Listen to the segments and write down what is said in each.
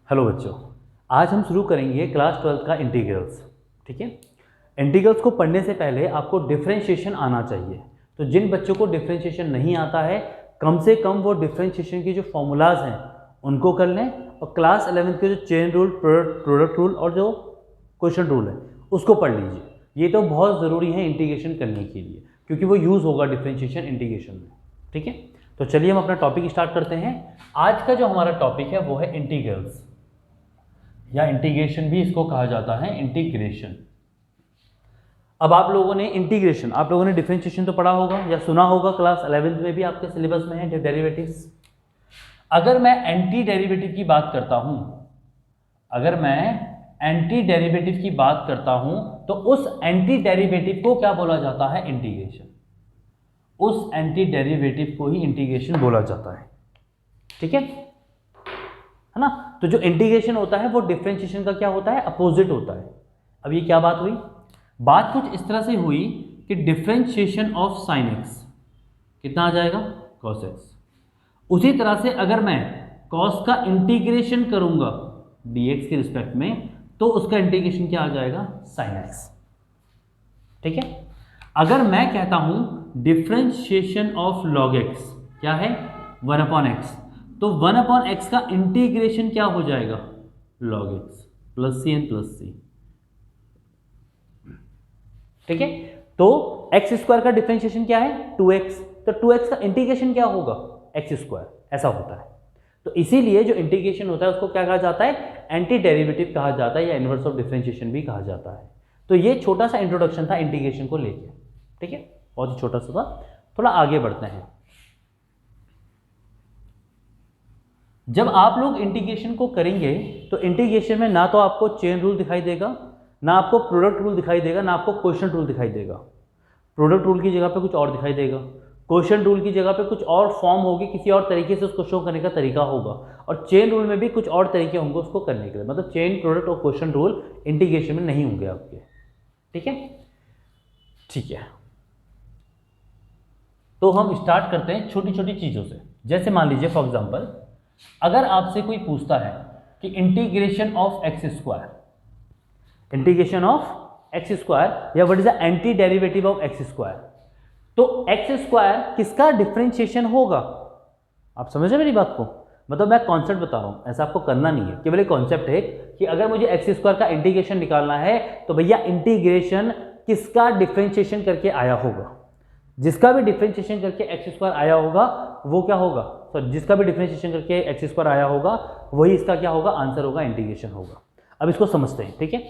Hello बच्चों, आज हम शुरू करेंगे क्लास 12 का इंटीग्रल्स। ठीक है। इंटीग्रल्स को पढ़ने से पहले आपको डिफरेंशिएशन आना चाहिए। तो जिन बच्चों को डिफरेंशिएशन नहीं आता है, कम से कम वो डिफरेंशिएशन की जो फॉर्मूलाज हैं उनको कर लें, और क्लास 11 के जो चेन रूल, प्रोडक्ट रूल और जो क्वेश्चन रूल है उसको पढ़ लीजिए। ये तो बहुत ज़रूरी है इंटीग्रेशन करने के लिए, क्योंकि वो यूज़ होगा डिफरेंशिएशन इंटीग्रेशन में। ठीक है, तो चलिए हम अपना टॉपिक स्टार्ट करते हैं। आज का जो हमारा टॉपिक है वो है इंटीग्रल्स, या इंटीग्रेशन भी इसको कहा जाता है, इंटीग्रेशन। अब आप लोगों ने इंटीग्रेशन, आप लोगों ने डिफरेंशिएशन तो पढ़ा होगा या सुना होगा, क्लास 11th में भी आपके सिलेबस में है डेरिवेटिव्स। अगर मैं एंटी डेरिवेटिव की बात करता हूं, अगर मैं एंटी डेरिवेटिव की बात करता हूं, तो उस एंटी डेरिवेटिव को क्या बोला जाता है? इंटीग्रेशन। उस एंटी डेरिवेटिव को ही इंटीग्रेशन बोला जाता है। ठीक है ना। तो जो इंटीग्रेशन होता है वो डिफरेंशिएशन का क्या होता है? अपोजिट होता है। अब ये क्या बात हुई? बात कुछ इस तरह से हुई कि डिफरेंशिएशन ऑफ साइन एक्स कितना आ जाएगा? Cos x. उसी तरह से अगर मैं कॉस का इंटीग्रेशन करूंगा dx के रिस्पेक्ट में, तो उसका इंटीग्रेशन क्या आ जाएगा? Sine x. ठीक है। अगर मैं कहता हूं डिफरेंशिएशन ऑफ लॉग एक्स क्या है? 1/x, तो 1/x का इंटीग्रेशन क्या हो जाएगा? log x plus C N plus C. ठीक है। तो एक्स स्क्वायर का डिफरेंशिएशन क्या है? 2x, तो 2x का इंटीग्रेशन क्या होगा? X square. ऐसा होता है। तो इसीलिए जो इंटीग्रेशन होता है उसको क्या कहा जाता है? एंटी डेरिवेटिव कहा जाता है, या इनवर्स ऑफ डिफरेंशिएशन भी कहा जाता है। तो ये छोटा सा इंट्रोडक्शन था इंटीग्रेशन को लेके। ठीक है, बहुत ही छोटा सा था। थोड़ा आगे बढ़ते हैं। जब आप लोग इंटीग्रेशन को करेंगे तो इंटीग्रेशन में ना तो आपको चेन रूल दिखाई देगा, ना आपको प्रोडक्ट रूल दिखाई देगा, ना आपको क्वोशिएंट रूल दिखाई देगा। प्रोडक्ट रूल की जगह पे कुछ और दिखाई देगा, क्वोशिएंट रूल की जगह पे कुछ और फॉर्म होगी, किसी और तरीके से उसको शो करने का तरीका होगा, और चेन रूल में भी कुछ और तरीके होंगे उसको करने के लिए। मतलब चेन, प्रोडक्ट और क्वोशिएंट रूल इंटीग्रेशन में नहीं होंगे आपके। ठीक है, ठीक है। तो हम स्टार्ट करते हैं छोटी छोटी चीज़ों से। जैसे मान लीजिए फॉर एग्जाम्पल, अगर आपसे कोई पूछता है कि integration of X square, integration of X square, या what is the anti derivative of X square, तो एक्स स्क्वायर किसका डिफरेंशिएशन होगा? आप समझ रहे मेरी बात को? मतलब मैं कॉन्सेप्ट बता रहा हूं, ऐसा आपको करना नहीं है, केवल एक कॉन्सेप्ट है कि अगर मुझे एक्स स्क्वायर का इंटीग्रेशन निकालना है तो भैया इंटीग्रेशन किसका डिफरेंशिएशन करके आया होगा? जिसका भी डिफरेंशिएशन करके एक्स स्क्वायर आया होगा वो क्या होगा? सॉरी, जिसका भी डिफरेंशिएशन करके एक्स स्क्वायर आया होगा वही इसका क्या होगा? आंसर होगा, इंटीग्रेशन होगा। अब इसको समझते हैं। ठीक है,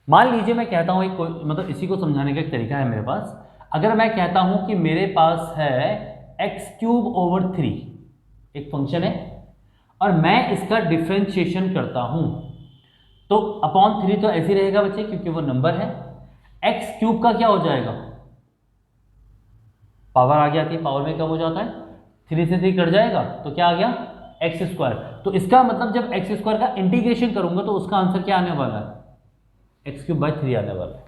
मान लीजिए मैं कहता हूं एक, मतलब इसी को समझाने का एक तरीका है मेरे पास। अगर मैं कहता हूं कि मेरे पास है x³/3 एक फंक्शन है, और मैं इसका डिफरेंशिएशन करता हूं, तो अपॉन 3 तो ऐसे ही रहेगा बच्चे, क्योंकि वो नंबर है। x³ का क्या हो जाएगा? पावर आ गया थी, पावर में कम हो जाता है, 3 से 3 कट जाएगा, तो क्या आ गया? X square. तो इसका मतलब जब एक्स स्क्वायर का इंटीग्रेशन करूंगा तो उसका आंसर क्या आने वाला है? x³/3 आने वाला है।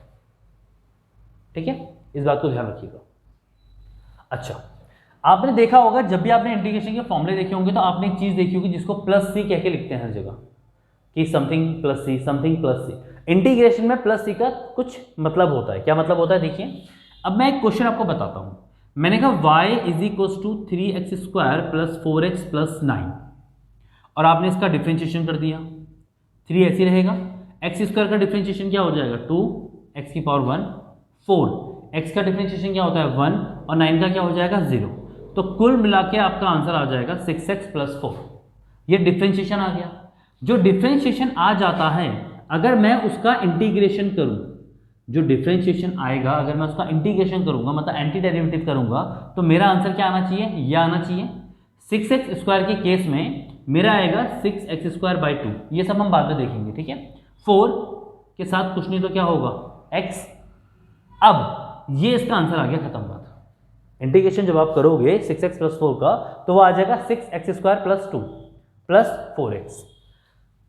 ठीक है, इस बात को ध्यान रखिएगा। अच्छा, आपने देखा होगा जब भी आपने इंटीग्रेशन के फॉर्मूले देखे होंगे तो आपने एक चीज देखी होगी जिसको प्लस सी कह के लिखते हैं हर जगह, कि समथिंग प्लस सी, समथिंग प्लस सी। इंटीग्रेशन में प्लस सी का कुछ मतलब होता है। क्या मतलब होता है? देखिए, अब मैं एक क्वेश्चन आपको बताता हूं। मैंने कहा y = 3x² + 4x + 9, और आपने इसका डिफरेंशिएशन कर दिया। 3 ऐसे रहेगा, x² का डिफरेंशिएशन क्या हो जाएगा? 2x⁴ 4, x का डिफरेंशिएशन क्या होता है? 1, और 9 का क्या हो जाएगा? 0। तो कुल मिला के आपका आंसर आ जाएगा 6x + 4। ये डिफरेंशिएशन आ गया। जो डिफरेंशिएशन आ जाता है, अगर मैं उसका इंटीग्रेशन करूं, जो डिफरेंशिएशन आएगा अगर मैं उसका इंटीग्रेशन करूंगा, मतलब एंटी डेरिवेटिव करूंगा, तो मेरा आंसर क्या आना चाहिए? ये आना चाहिए। 6x² के केस में मेरा आएगा 6x²/2। ये सब हम बाद में देखेंगे। ठीक है, 4 के साथ कुछ नहीं तो क्या होगा? x। अब ये इसका आंसर आ गया, खत्म बात। इंटीग्रेशन जब आप करोगे 6x + 4 का, तो वो आ जाएगा 6x² + 2 + 4x।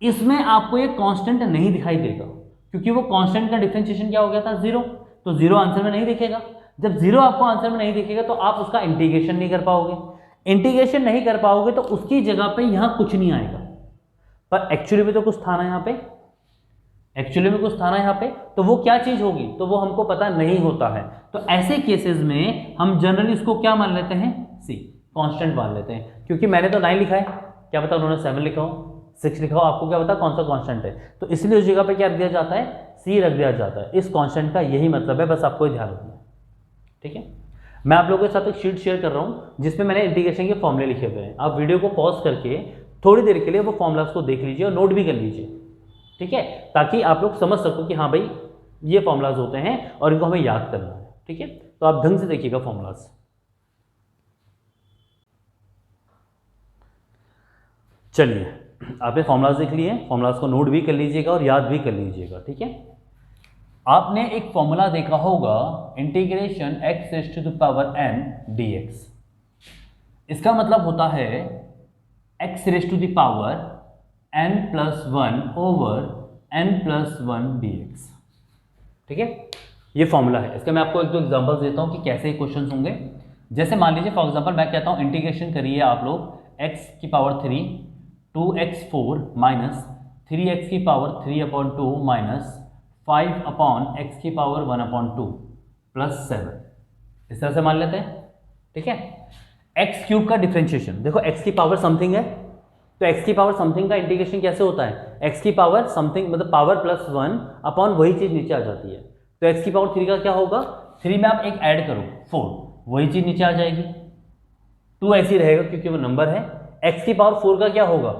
इसमें आपको ये कांस्टेंट नहीं दिखाई देगा, क्योंकि वो कांस्टेंट का डिफरेंशिएशन क्या हो गया था? 0। तो 0 आंसर में नहीं दिखेगा। जब 0 आपको आंसर में नहीं दिखेगा तो आप उसका इंटीग्रेशन नहीं कर पाओगे। इंटीग्रेशन नहीं कर पाओगे तो उसकी जगह पे यहां कुछ नहीं आएगा। पर एक्चुअली में तो कुछ था ना यहाँ पे, एक्चुअली में कुछ था ना यहाँ पे, तो वो क्या चीज़ होगी तो वो हमको पता नहीं होता है। तो ऐसे केसेस में हम जनरली इसको क्या मान लेते हैं, सी कांस्टेंट मान लेते हैं, क्योंकि मैंने तो 9 लिखा है, क्या पता उन्होंने 7 लिखा हो, 6 लिखा हो, आपको क्या पता कौन सा कांस्टेंट है, तो इसलिए उस जगह पे क्या रख दिया जाता है, सी रख दिया जाता है। इस कांस्टेंट का यही मतलब है, बस आपको ध्यान रखना है, ठीक है। मैं आप लोगों के साथ एक शीट शेयर कर रहा हूँ जिसमें मैंने इंटीग्रेशन के फॉर्मूले लिखे हुए हैं। आप वीडियो को पॉज करके थोड़ी देर के लिए वो फॉर्मूलास को देख लीजिए और नोट भी कर लीजिए, ठीक है, ताकि आप लोग समझ सको कि हाँ भाई ये फॉर्मूलाज होते हैं और इनको हमें याद करना है, ठीक है। तो आप ढंग से देखिएगा फॉर्मूलाज। चलिए आपने फॉर्मूलाज देख लिए, फॉर्मूलाज को नोट भी कर लीजिएगा और याद भी कर लीजिएगा, ठीक है। आपने एक फॉर्मूला देखा होगा integration x raise to the power n dx। इसका मतलब होता है x raise to the power n plus 1 over n plus 1 dx, ठीक है। ये फॉर्मूला है, इसका मैं आपको एक दो एग्जांपल्स देता हूँ कि कैसे क्वेश्चंस होंगे। जैसे मान लीजिए फॉर एग्जांपल मैं कहता हूँ इंटीग्रेशन करिए आप लोग x की पावर 3 2x4 माइनस 3x की पावर 3/2 माइनस 5 अपॉन x की पावर 1/2 प्लस 7, इस तरह से मान लेते हैं, ठीक है। एक्स क्यूब का डिफरेंशिएशन, देखो x की पावर समथिंग है, तो x की पावर समथिंग का इंटीग्रेशन कैसे होता है, x की पावर समथिंग मतलब पावर प्लस 1 अपॉन वही चीज़ नीचे आ जाती है। तो x की पावर 3 का क्या होगा, 3 में आप एक ऐड करो 4, वही चीज़ नीचे आ जाएगी, 2 ऐसी रहेगा क्योंकि वो नंबर है। x की पावर 4 का क्या होगा,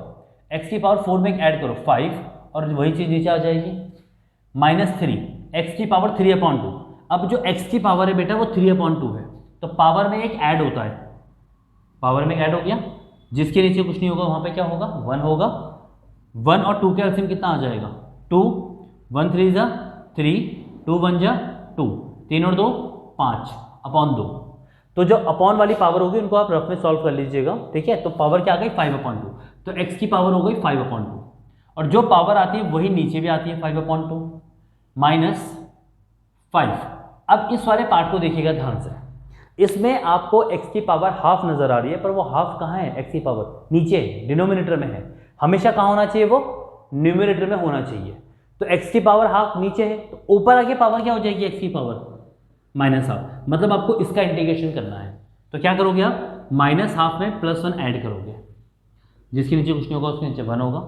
x की पावर 4 में एक ऐड करो 5 और वही चीज़ नीचे आ जाएगी, -3 x की पावर 3/2। अब जो x की पावर है बेटा वो 3/2 है, तो पावर में एक ऐड होता है, पावर में ऐड हो गया, जिसके नीचे कुछ नहीं होगा वहाँ पे क्या होगा 1 होगा। 1 और 2 के एलसीएम कितना आ जाएगा 2, 1 3 जा 3, 2 1 जा 2, 3 और 2 5 अपॉन 2। तो जो अपॉन वाली पावर होगी उनको आप रफ में सॉल्व कर लीजिएगा, ठीक है। तो पावर क्या आ गई 5/2, तो x की पावर हो गई 5/2 और जो पावर आती है वही नीचे भी आती है 5/2 -5। अब इस वाले पार्ट को देखिएगा ध्यान से, इसमें आपको x की पावर हाफ नजर आ रही है, पर वो हाफ कहाँ है, x की पावर नीचे डिनोमिनेटर में है, हमेशा कहाँ होना चाहिए, वो न्यूमिनेटर में होना चाहिए। तो x की पावर हाफ नीचे है, तो ऊपर आके पावर क्या हो जाएगी x की पावर -हाफ, मतलब आपको इसका इंटीग्रेशन करना है। तो क्या करोगे आप, -हाफ में +1 ऐड करोगे, जिसके नीचे कुछ नहीं होगा उसके नीचे 1 होगा।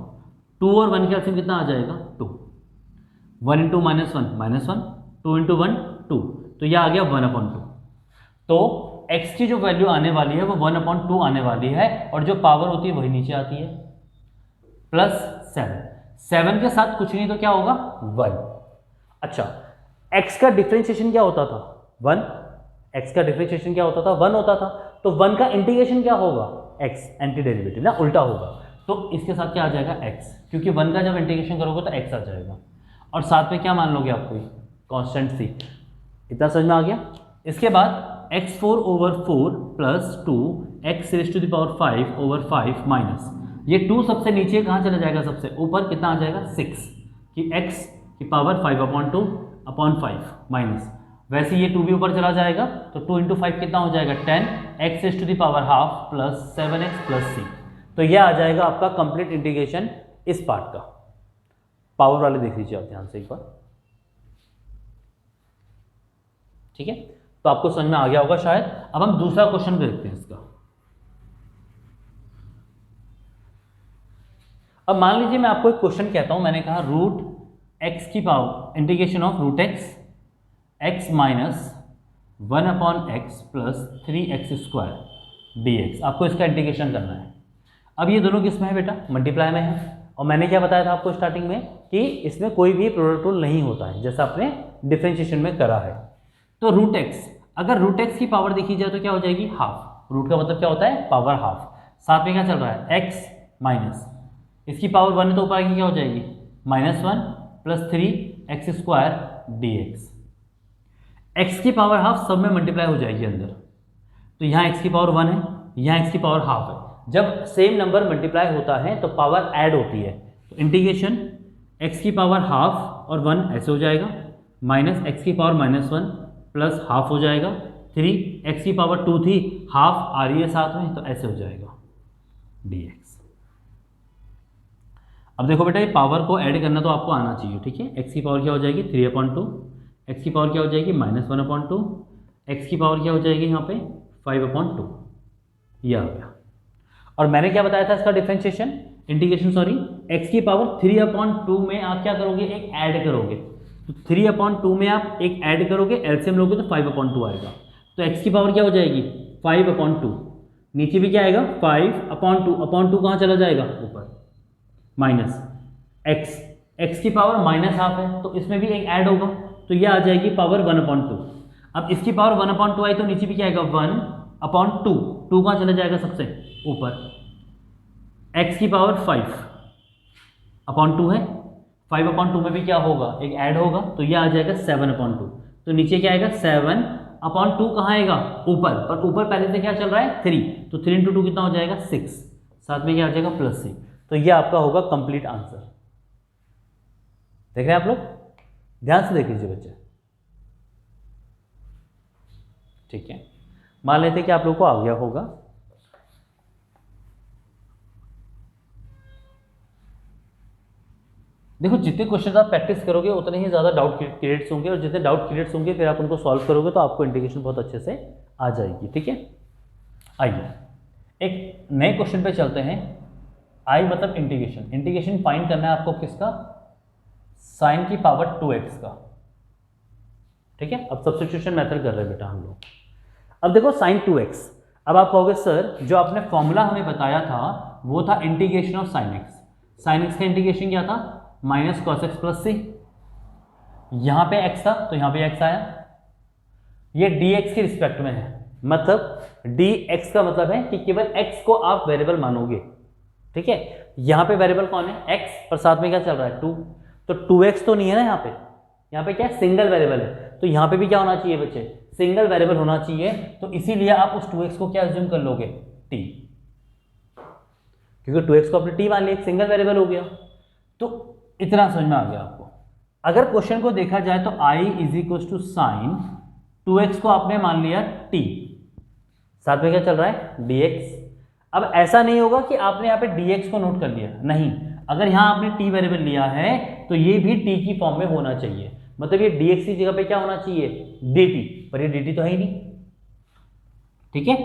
2 और 1 के एलसीएम कितना आ जाएगा 2, 1 × -1 2 × 1 2, तो यह आ गया 1/2। तो x की जो वैल्यू आने वाली है वो 1/2 आने वाली है और जो पावर होती है वही नीचे आती है, +7। 7 के साथ कुछ नहीं तो क्या होगा 1। अच्छा, x का डिफरेंशिएशन क्या होता था 1, x का डिफरेंशिएशन क्या होता था 1 होता था, तो 1 का इंटीग्रेशन क्या होगा x, एंटी डेरिवेटिव ना, उल्टा होगा, तो इसके साथ क्या आ जाएगा x, क्योंकि 1 का जब इंटीग्रेशन करोगे तो x आ जाएगा और साथ में क्या मान लोगे आप कोई कांस्टेंट c। इतना समझ में आ गया। इसके बाद x4/4 plus 2 x raise to the power 5/5 minus, ये 2 सबसे नीचे कहाँ चला जाएगा, सबसे ऊपर कितना आ जाएगा 6, कि x की पावर 5/2 अपॉन 5 माइनस, वैसे ये 2 भी ऊपर चला जाएगा, तो 2 × 5 कितना हो जाएगा 10 x raise to the power half plus 7x plus c। तो यह आ जाएगा आपका कंप्लीट इंटीग्रेशन इस पार्ट का। पावर वाले देख लीजिए आप ध्यान से एक बार, ठीक है। तो आपको समझ में आ गया होगा शायद। अब हम दूसरा क्वेश्चन देखते हैं इसका। अब मान लीजिए मैं आपको एक क्वेश्चन कहता हूं, मैंने कहा रूट x की power integration of root x minus 1/x plus 3x² dx, आपको इसका इंटीग्रेशन करना है। अब ये दोनों किस में है बेटा, मल्टीप्लाई में है, और मैंने क्या बताया था आपको स्टार्टिंग में कि इसमें कोई भी प्रोडक्ट रूल नहीं होता है, जैसा आपने डिफरेंशिएशन में करा है। तो रूट x, अगर रूट x की पावर देखी जाए तो क्या हो जाएगी हाफ, रूट का मतलब क्या होता है पावर हाफ, साथ में क्या चल रहा है x माइनस, इसकी पावर 1 है तो ऊपर आगे क्या हो जाएगी -1 प्लस 3x² dx। x की पावर हाफ सब में मल्टीप्लाई हो जाएगी अंदर, तो यहाँ x की पावर 1 है, यहाँ x की पावर हाफ है, जब सेम नंबर मल्टीप्लाई होता है तो पावर ऐड होती है, तो इंटीग्रेशन x की पावर हाफ और 1 ऐसे हो जाएगा, माइनस x की पावर -1 प्लस हाफ हो जाएगा, 3x की पावर 2 थी, हाफ आ रही है साथ में, तो ऐसे हो जाएगा dx। अब देखो बेटा, ये पावर को ऐड करना तो आपको आना चाहिए, ठीक है। एक्स की पावर क्या हो जाएगी 3/2, एक्स की पावर क्या हो जाएगी -1/2, एक्स की पावर क्या हो जाएगी यहाँ पे 5/2, ये आ गया। और मैंने क्या बताया था इसका डिफरेंशिएशन, इंटीग्रेशन सॉरी, एक्स की पावर 3/2 में आप क्या करोगे, एक ऐड करोगे। तो 3/2 में आप एक ऐड करोगे, एलसीएम लोगे तो 5/2 आएगा। तो एक्स की पावर क्या हो जाएगी 5/2, नीचे भी क्या आएगा 5/2 कहाँ चला जाएगा ऊपर, माइनस एक्स की पावर -½ है तो इसमें भी एक ऐड होगा, तो ये आ जाएगी पावर 1/2। अब इसकी पावर 1/2 आई तो नीचे भी क्या आएगा 1/2, 2 कहाँ चला जाएगा सबसे ऊपर, एक्स की पावर 5/2 है, 5/2 में भी क्या होगा एक ऐड होगा, तो ये आ जाएगा 7/2। तो नीचे क्या आएगा 7/2 कहाँ आएगा ऊपर, पर ऊपर पहले से क्या चल रहा है 3, तो 3 × 2 कितना हो जाएगा 6, साथ में क्या आ जाएगा +6। तो ये आपका होगा कंप्लीट आंसर। देख रहे हैं आप लोग, ध्यान से देख लीजिए बच्चे, ठीक है। मान लेते हैं कि आप लोग को आ गया होगा। देखो, जितने क्वेश्चन आप प्रैक्टिस करोगे उतने ही ज़्यादा डाउट क्रिएट्स होंगे, और जितने डाउट क्रिएट्स होंगे फिर आप उनको सॉल्व करोगे तो आपको इंटीग्रेशन बहुत अच्छे से आ जाएगी, ठीक है। आइए एक नए क्वेश्चन पे चलते हैं। आई मतलब इंटीग्रेशन, इंटीग्रेशन फाइंड करना है आपको किसका, साइन की पावर 2x का, ठीक है। अब सब्स्टिट्यूशन मेथड कर रहे हैं बेटा हम लोग। अब देखो sin 2x, अब आप कहोगे सर जो आपने फॉर्मूला हमें बताया था वो था integration of sin x। sin x का इंटीग्रेशन क्या था -cos x + c, यहाँ पे x था तो यहाँ पे x आया, ये dx के रिस्पेक्ट में है, मतलब dx का मतलब है कि केवल x को आप वेरिएबल मानोगे, ठीक है। यहाँ पे वेरिएबल कौन है x, पर साथ में क्या चल रहा है 2, तो 2x तो नहीं है ना यहाँ पे क्या है सिंगल वेरिएबल है, तो यहाँ पे भी क्या होना चाहिए बच्चे सिंगल वेरिएबल होना चाहिए, तो इसीलिए आप उस 2x को क्या अज्यूम कर लोगे t, क्योंकि 2x को आपने t मान लिया, एक सिंगल वेरिएबल हो गया। तो इतना समझ में आ गया आपको। अगर क्वेश्चन को देखा जाए तो i = sin 2x को आपने मान लिया t, साथ में क्या चल रहा है dx। अब ऐसा नहीं होगा कि आपने यहाँ पे dx को नोट कर लिया, नहीं, अगर यहाँ आपने t वेरिएबल लिया है तो ये भी t की फॉर्म में होना चाहिए, मतलब ये dx की जगह पे क्या होना चाहिए dt, पर ये dt तो है ही नहीं, ठीक है।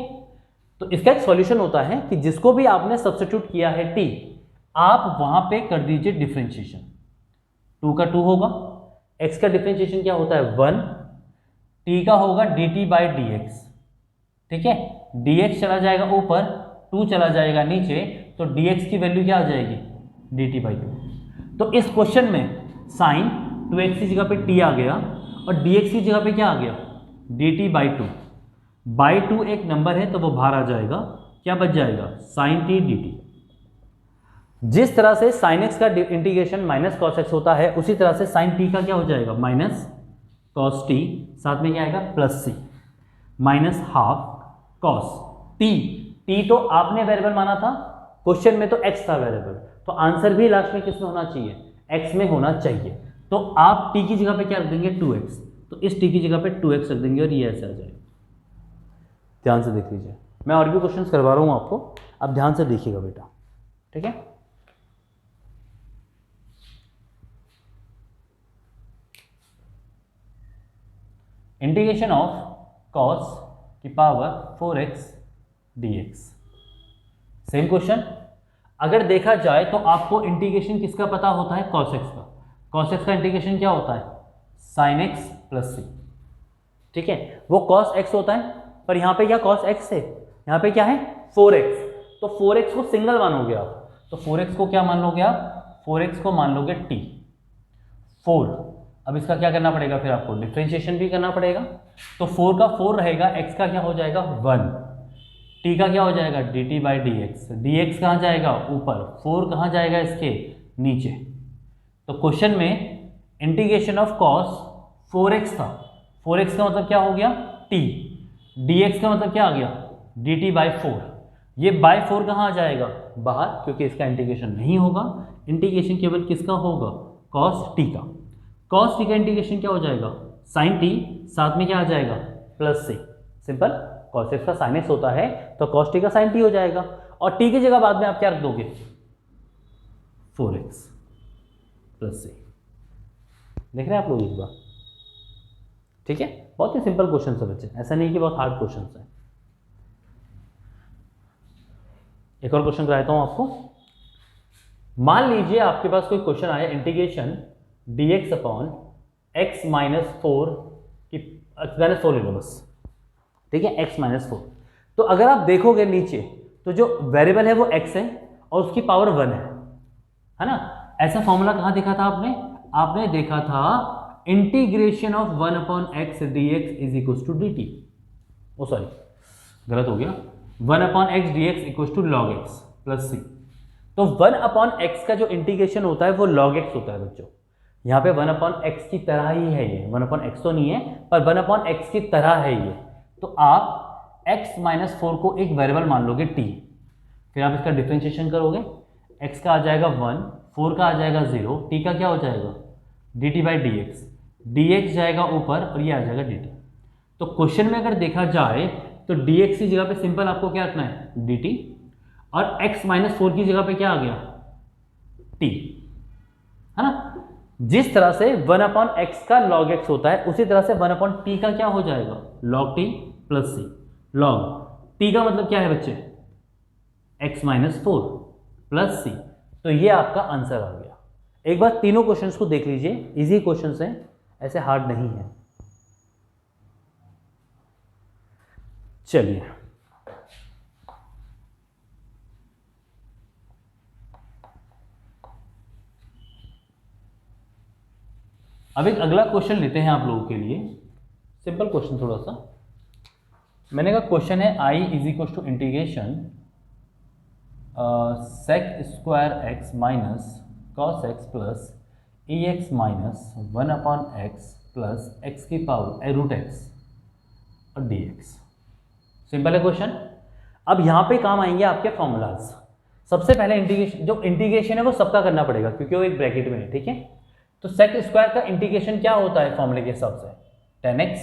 तो इसका एक सॉल्यूशन होता है कि जिसको भी आपने सब्स्टिट्यूट किया है t, आप वहां पे कर दीजिए डिफरेंशिएशन, 2 का 2 होगा, x का डिफरेंशिएशन क्या होता है 1, t का होगा dt/dx, ठीक है। dx चला जाएगा ऊपर, 2 चला जाएगा नीचे, तो dx की वैल्यू क्या आ जाएगी dt/2। तो इस क्वेश्चन में साइन 2x की जगह पे t आ गया और dx की जगह पे क्या आ गया dt/2 एक नंबर है तो वो बाहर आ जाएगा, क्या बच जाएगा sin t dt। जिस तरह से sin x का इंटीग्रेशन -cos x होता है, उसी तरह से sin t का क्या हो जाएगा -cos t, साथ में क्या आएगा +c, -½ cos t तो आपने वेरिएबल माना था, क्वेश्चन में तो x था वेरिएबल, तो आंसर भी लास्ट में किस में होना चाहिए x में होना चाहिए। तो आप t की जगह पे क्या रख देंगे 2x, तो इस t की जगह पे 2x रख देंगे और ये ऐसे आ जाएगा। ध्यान से देख लीजिए, मैं और भी क्वेश्चंस करवा रहा हूँ आपको, आप ध्यान से देखिएगा बेटा, ठीक है। इंटीग्रेशन ऑफ cos की power 4x dx, same question. अगर देखा जाए तो आपको इंटीग्रेशन किसका पता होता है cos x का, cos x का इंटीग्रेशन क्या होता है sin x + c, ठीक है। वो cos x होता है, पर यहाँ पे क्या cos x है, यहाँ पे क्या है 4x, तो 4x को सिंगल मानोगे आप, तो 4x को क्या मान लोगे आप 4x को मान लोगे t 4। अब इसका क्या करना पड़ेगा फिर आपको डिफरेंशिएशन भी करना पड़ेगा, तो 4 का 4 रहेगा, x का क्या हो जाएगा 1, t का क्या हो जाएगा dt/dx, dx कहाँ जाएगा ऊपर, 4 कहाँ जाएगा इसके नीचे। तो क्वेश्चन में इंटीग्रेशन ऑफ cos 4x था, 4x का मतलब क्या हो गया t, dx का मतलब क्या आ गया dt/4, ये बाय 4 कहाँ आ जाएगा बाहर, क्योंकि इसका इंटीग्रेशन नहीं होगा, इंटीग्रेशन केवल किसका होगा cos t का, cos t का इंटीग्रेशन क्या हो जाएगा sin t, साथ में क्या आ जाएगा +c, सिंपल, cos x का sin x होता है तो cos t का sin t हो जाएगा, और t की जगह बाद में आप क्या रख दोगे 4x प्लस सी। देख रहे हैं आप लोग एक बार, ठीक है। बहुत ही सिंपल क्वेश्चन है बच्चे, ऐसा नहीं कि बहुत हार्ड क्वेश्चन है। एक और क्वेश्चन कराता हूं आपको। मान लीजिए आपके पास कोई क्वेश्चन आया, integration dx upon x minus 4 की माइनस 4 ले लो बस, ठीक है, x माइनस 4। तो अगर आप देखोगे नीचे तो जो वेरिएबल है वो x है और उसकी पावर 1 है ना। ऐसा फॉर्मूला कहाँ देखा था आपने? आपने देखा था integration of 1 upon X D X is equal to D T. Oh sorry, गलत हो गया, 1 upon X D x equal to log x plus C. तो 1 अपॉन एक्स का जो इंटीग्रेशन होता है वो लॉग एक्स होता है बच्चों। यहाँ पे 1 अपॉन एक्स की तरह ही है ये, 1 अपॉन एक्स तो नहीं है पर 1 अपॉन एक्स की तरह है ये। तो आप x माइनस 4 को एक वेरिएबल मान लोगे t, फिर आप इसका डिफ्रेंशिएशन करोगे, x का आ जाएगा 1, 4 का आ जाएगा 0, t का क्या हो जाएगा dt by D x, dx जाएगा ऊपर और ये आ जाएगा dt। तो क्वेश्चन में अगर देखा जाए तो dx की जगह पे सिंपल आपको क्या रखना है dt, और x माइनस 4 की जगह पे क्या आ गया t, है ना। जिस तरह से 1 अपॉन एक्स का log x होता है उसी तरह से 1 अपॉन टी का क्या हो जाएगा log t प्लस सी। log t का मतलब क्या है बच्चे x माइनस 4 प्लस सी। तो ये आपका आंसर आ गया। एक बार तीनों क्वेश्चंस को देख लीजिए, इजी क्वेश्चंस हैं, ऐसे हार्ड नहीं है। चलिए अब एक अगला क्वेश्चन लेते हैं आप लोगों के लिए, सिंपल क्वेश्चन थोड़ा सा। मैंने कहा क्वेश्चन है i is equal to integration sec square x minus cos x plus e x minus 1 upon x plus x की पावर रूट एक्स और डी एक्स। सिंपल है क्वेश्चन। अब यहाँ पे काम आएंगे आपके फॉर्मूलाज। सबसे पहले इंटीग्रेशन, जो इंटीग्रेशन है वो सबका करना पड़ेगा क्योंकि वो एक ब्रैकेट में है, ठीक है। तो सेक स्क्वायर का इंटीग्रेशन क्या होता है फॉर्मूले के हिसाब से 10x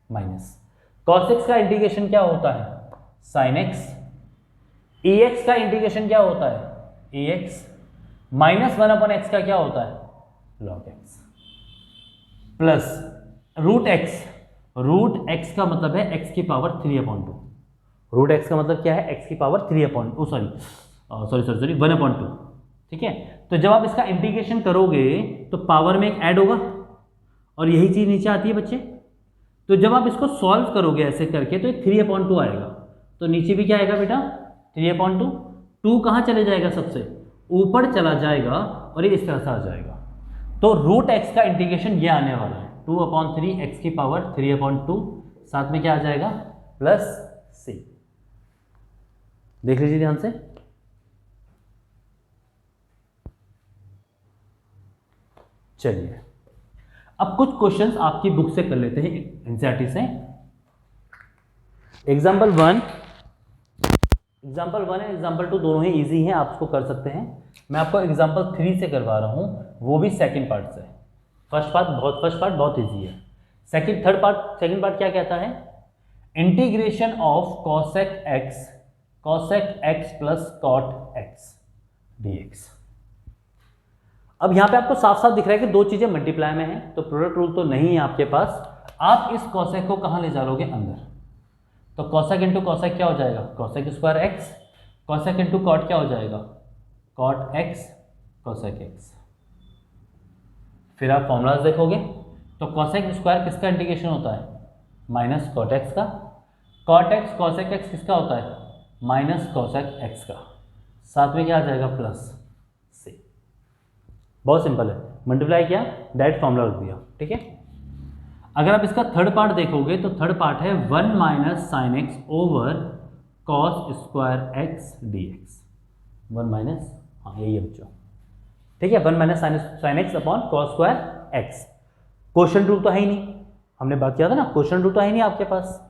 माइनस कॉस एक्स का इंटीग्रेशन क्या होता है साइन एक्स, ई एक्स का इंटीग्रेशन क्या होता है e x minus 1 upon x का क्या होता है log x plus root x. Root x का मतलब है एक्स की पावर 3/2। रूट एक्स का मतलब क्या है एक्स की पावर 1/2, ठीक है। तो जब आप इसका इंटीग्रेशन करोगे तो पावर में एक ऐड होगा और यही चीज नीचे आती है बच्चे। तो जब आप इसको सॉल्व करोगे ऐसे करके तो एक 3/2 आएगा, तो नीचे भी क्या आएगा बेटा 3/2। 2 कहाँ चले जाएगा सबसे ऊपर चला जाएगा और ये इस तरह से आ जाएगा। तो रूट एक्स का इंटीग्रेशन ये आने वाला है 2/3 एक्स की पावर 3/2, साथ में क्या आ जाएगा प्लस सी। देख लीजिए ध्यान से। चलिए अब कुछ क्वेश्चंस आपकी बुक से कर लेते हैं एनसीईआरटी से। एग्जाम्पल 1 है, एग्जाम्पल 2 दोनों ही इजी हैं, आप उसको कर सकते हैं। मैं आपको एग्जाम्पल 3 से करवा रहा हूं, वो भी सेकंड पार्ट से। फर्स्ट पार्ट बहुत इजी है। सेकंड पार्ट क्या कहता है integration of cosec x plus cot x dx. अब यहां पे आपको साफ साफ दिख रहा है कि दो चीजें मल्टीप्लाई में हैं, तो प्रोडक्ट रूल तो नहीं है आपके पास। आप इस कॉसेक को कहां ले जाओगे अंदर, तो कॉसेक इंटू कॉसेक क्या हो जाएगा cosec square x, cosec into cot क्या हो जाएगा कॉट एक्स कॉसेक एक्स। फिर आप फॉर्मूलाज देखोगे तो कॉसेक स्क्वायर किसका इंटीग्रेशन होता है माइनस कॉट एक्स का, कॉट एक्स कॉसेक एक्स किसका होता है माइनस कॉसेक एक्स का, साथ में क्या आ जाएगा प्लस सी। बहुत सिंपल है, मल्टीप्लाई किया डायरेक्ट फॉर्मूला रख दिया, ठीक है। अगर आप इसका थर्ड पार्ट देखोगे तो थर्ड पार्ट है 1 minus sine x over cos square x D x. 1 minus, हाँ यही है बच्चों, ठीक है, 1 minus sine x upon cos square x. Question rule तो है ही नहीं, हमने बात किया था ना, क्वेश्चन रूल तो है ही नहीं आपके पास।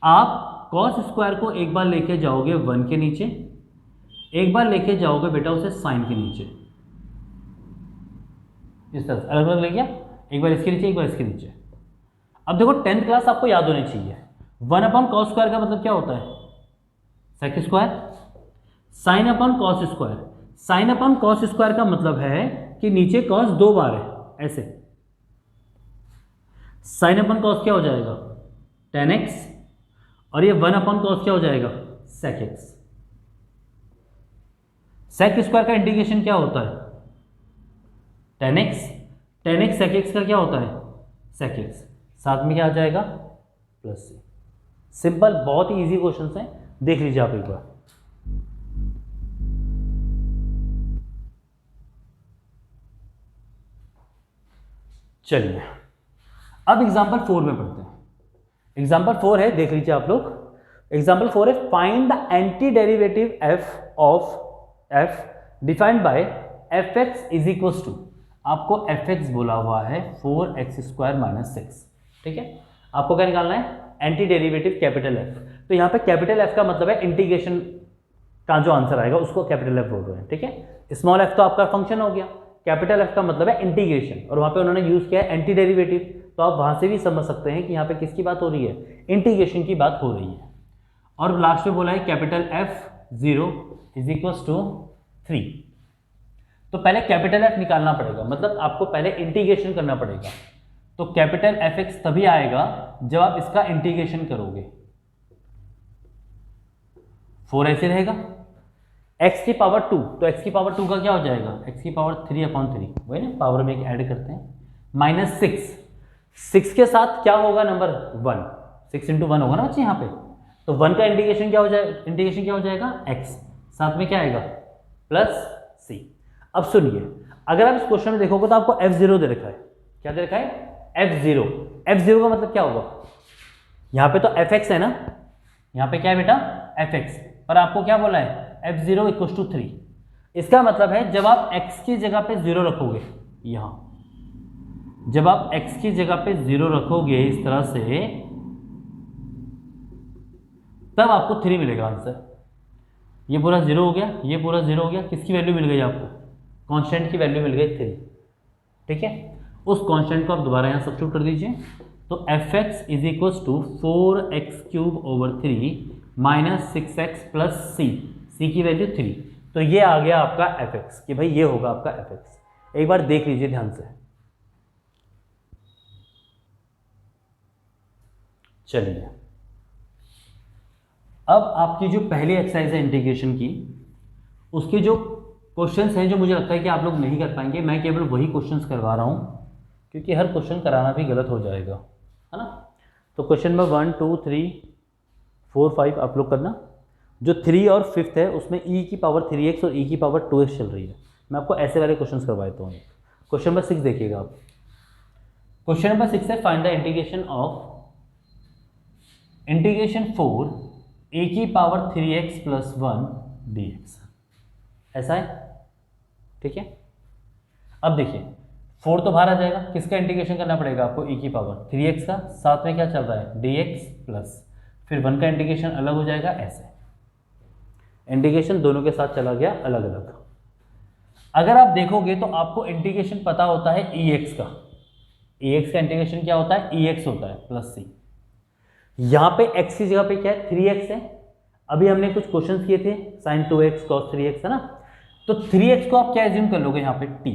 आप कॉस स्क्वायर को एक बार लेके जाओगे 1 के नीचे, एक बार लेके जाओगे बेटा उसे साइन के नीचे, इस तरह से अलग अलग ले गया, एक बार इसके नीचे एक बार इसके नीचे। अब देखो 10th क्लास आपको याद होनी चाहिए। 1 अपॉन कॉस स्क्वायर का मतलब क्या होता है sec square, sine upon cos square, sine upon cos square का मतलब है कि नीचे कॉस 2 बार है, ऐसे साइन अपॉन कॉस क्या हो जाएगा tan x, और ये 1 अपॉन कॉस क्या हो जाएगा sec x। sec स्क्वायर का इंटीग्रेशन क्या होता है tan x, tan x sec x का क्या होता है sec x, साथ में क्या आ जाएगा प्लस c। सिंपल, बहुत ही इजी क्वेश्चन हैं, देख लीजिए आप एक बार। चलिए अब एग्जाम्पल 4 में पढ़ते हैं। एग्जाम्पल 4 है, देख लीजिए आप लोग। एग्जाम्पल 4 है, find the anti derivative f of f defined by fx is equal to, आपको fx बोला हुआ है 4x स्क्वायर माइनस 6, ठीक है। आपको क्या निकालना है एंटी डेरिवेटिव कैपिटल F। तो यहाँ पे कैपिटल F का मतलब है इंटीग्रेशन का जो आंसर आएगा उसको कैपिटल F बोल रहे हैं, ठीक है। स्मॉल f तो आपका फंक्शन हो गया, कैपिटल F का मतलब है इंटीग्रेशन, और वहाँ पे उन्होंने यूज किया है एंटी डेरिवेटिव। तो आप वहाँ से भी समझ सकते हैं कि यहाँ पे किसकी बात हो रही है, इंटीग्रेशन की बात हो रही है। और लास्ट में बोला है capital F0 is equal to 3। तो पहले कैपिटल F निकालना पड़ेगा, मतलब आपको पहले इंटीग्रेशन करना पड़ेगा। तो कैपिटल Fx तभी आएगा जब आप इसका इंटीग्रेशन करोगे। 4 ऐसे रहेगा, x की पावर 2, तो x की पावर 2 का क्या हो जाएगा x की पावर 3/3, वही ना, पावर में एक ऐड करते हैं, माइनस 6 के साथ क्या होगा नंबर 1, 6 × 1 होगा ना बच्चे यहाँ पे। तो 1 का इंटीग्रेशन क्या हो जाएगा, इंटीग्रेशन क्या हो जाएगा x, साथ में क्या आएगा प्लस c। अब सुनिए, अगर आप इस क्वेश्चन में देखोगे तो आपको f0 दे रखा है, क्या दे रखा है f0। f0 का मतलब क्या होगा, यहाँ पे तो fx है ना, यहाँ पे क्या है बेटा fx, पर आपको क्या बोला है f0 = 3। इसका मतलब है जब आप x की जगह पे 0 रखोगे, यहाँ जब आप x की जगह पे 0 रखोगे इस तरह से, तब आपको 3 मिलेगा आंसर। ये पूरा 0 हो गया, ये पूरा 0 हो गया, किसकी वैल्यू मिल गई आपको, कांस्टेंट की वैल्यू मिल गई 3, ठीक है। उस कांस्टेंट को आप दोबारा यहाँ सब्स्टिट्यूट कर दीजिए। तो fx is equal to 4x³ / 3 minus 6x plus c की वैल्यू 3। तो ये आ गया आपका fx, कि भाई ये होगा आपका fx। एक बार देख लीजिए ध्यान से। चलिए अब आपकी जो पहली एक्सरसाइज है इंटीग्रेशन की, उसके जो क्वेश्चंस हैं जो मुझे लगता है कि आप लोग नहीं कर पाएंगे, मैं केवल वही क्वेश्चंस करवा रहा हूँ, क्योंकि हर क्वेश्चन कराना भी गलत हो जाएगा, है ना। तो क्वेश्चन नंबर 1, 2, 3, 4, 5 आप लोग करना। जो 3 और 5th है उसमें e की पावर 3x और e की पावर 2x चल रही है। मैं आपको ऐसे वाले क्वेश्चंस करवा देता हूँ। क्वेश्चन नंबर 6 देखिएगा आप। क्वेश्चन नंबर 6 है, find the integration of 4 e की पावर 3x + 1 dx। ऐसा है, ठीक है। अब देखिए 4 तो बाहर आ जाएगा, किसका इंटीग्रेशन करना पड़ेगा आपको, e की पावर 3x का, साथ में क्या चल रहा है dx प्लस, फिर 1 का इंटीग्रेशन अलग हो जाएगा, ऐसे इंटीग्रेशन दोनों के साथ चला गया अलग अलग। अगर आप देखोगे तो आपको इंटीग्रेशन पता होता है ex का, ex का इंटीग्रेशन क्या होता है ex होता है प्लस c। यहाँ पे x की जगह पे क्या है 3x है। अभी हमने कुछ क्वेश्चंस किए थे sin 2x cos 3x, है ना। तो 3x को आप क्या एज्यूम कर लोगे यहाँ पे t,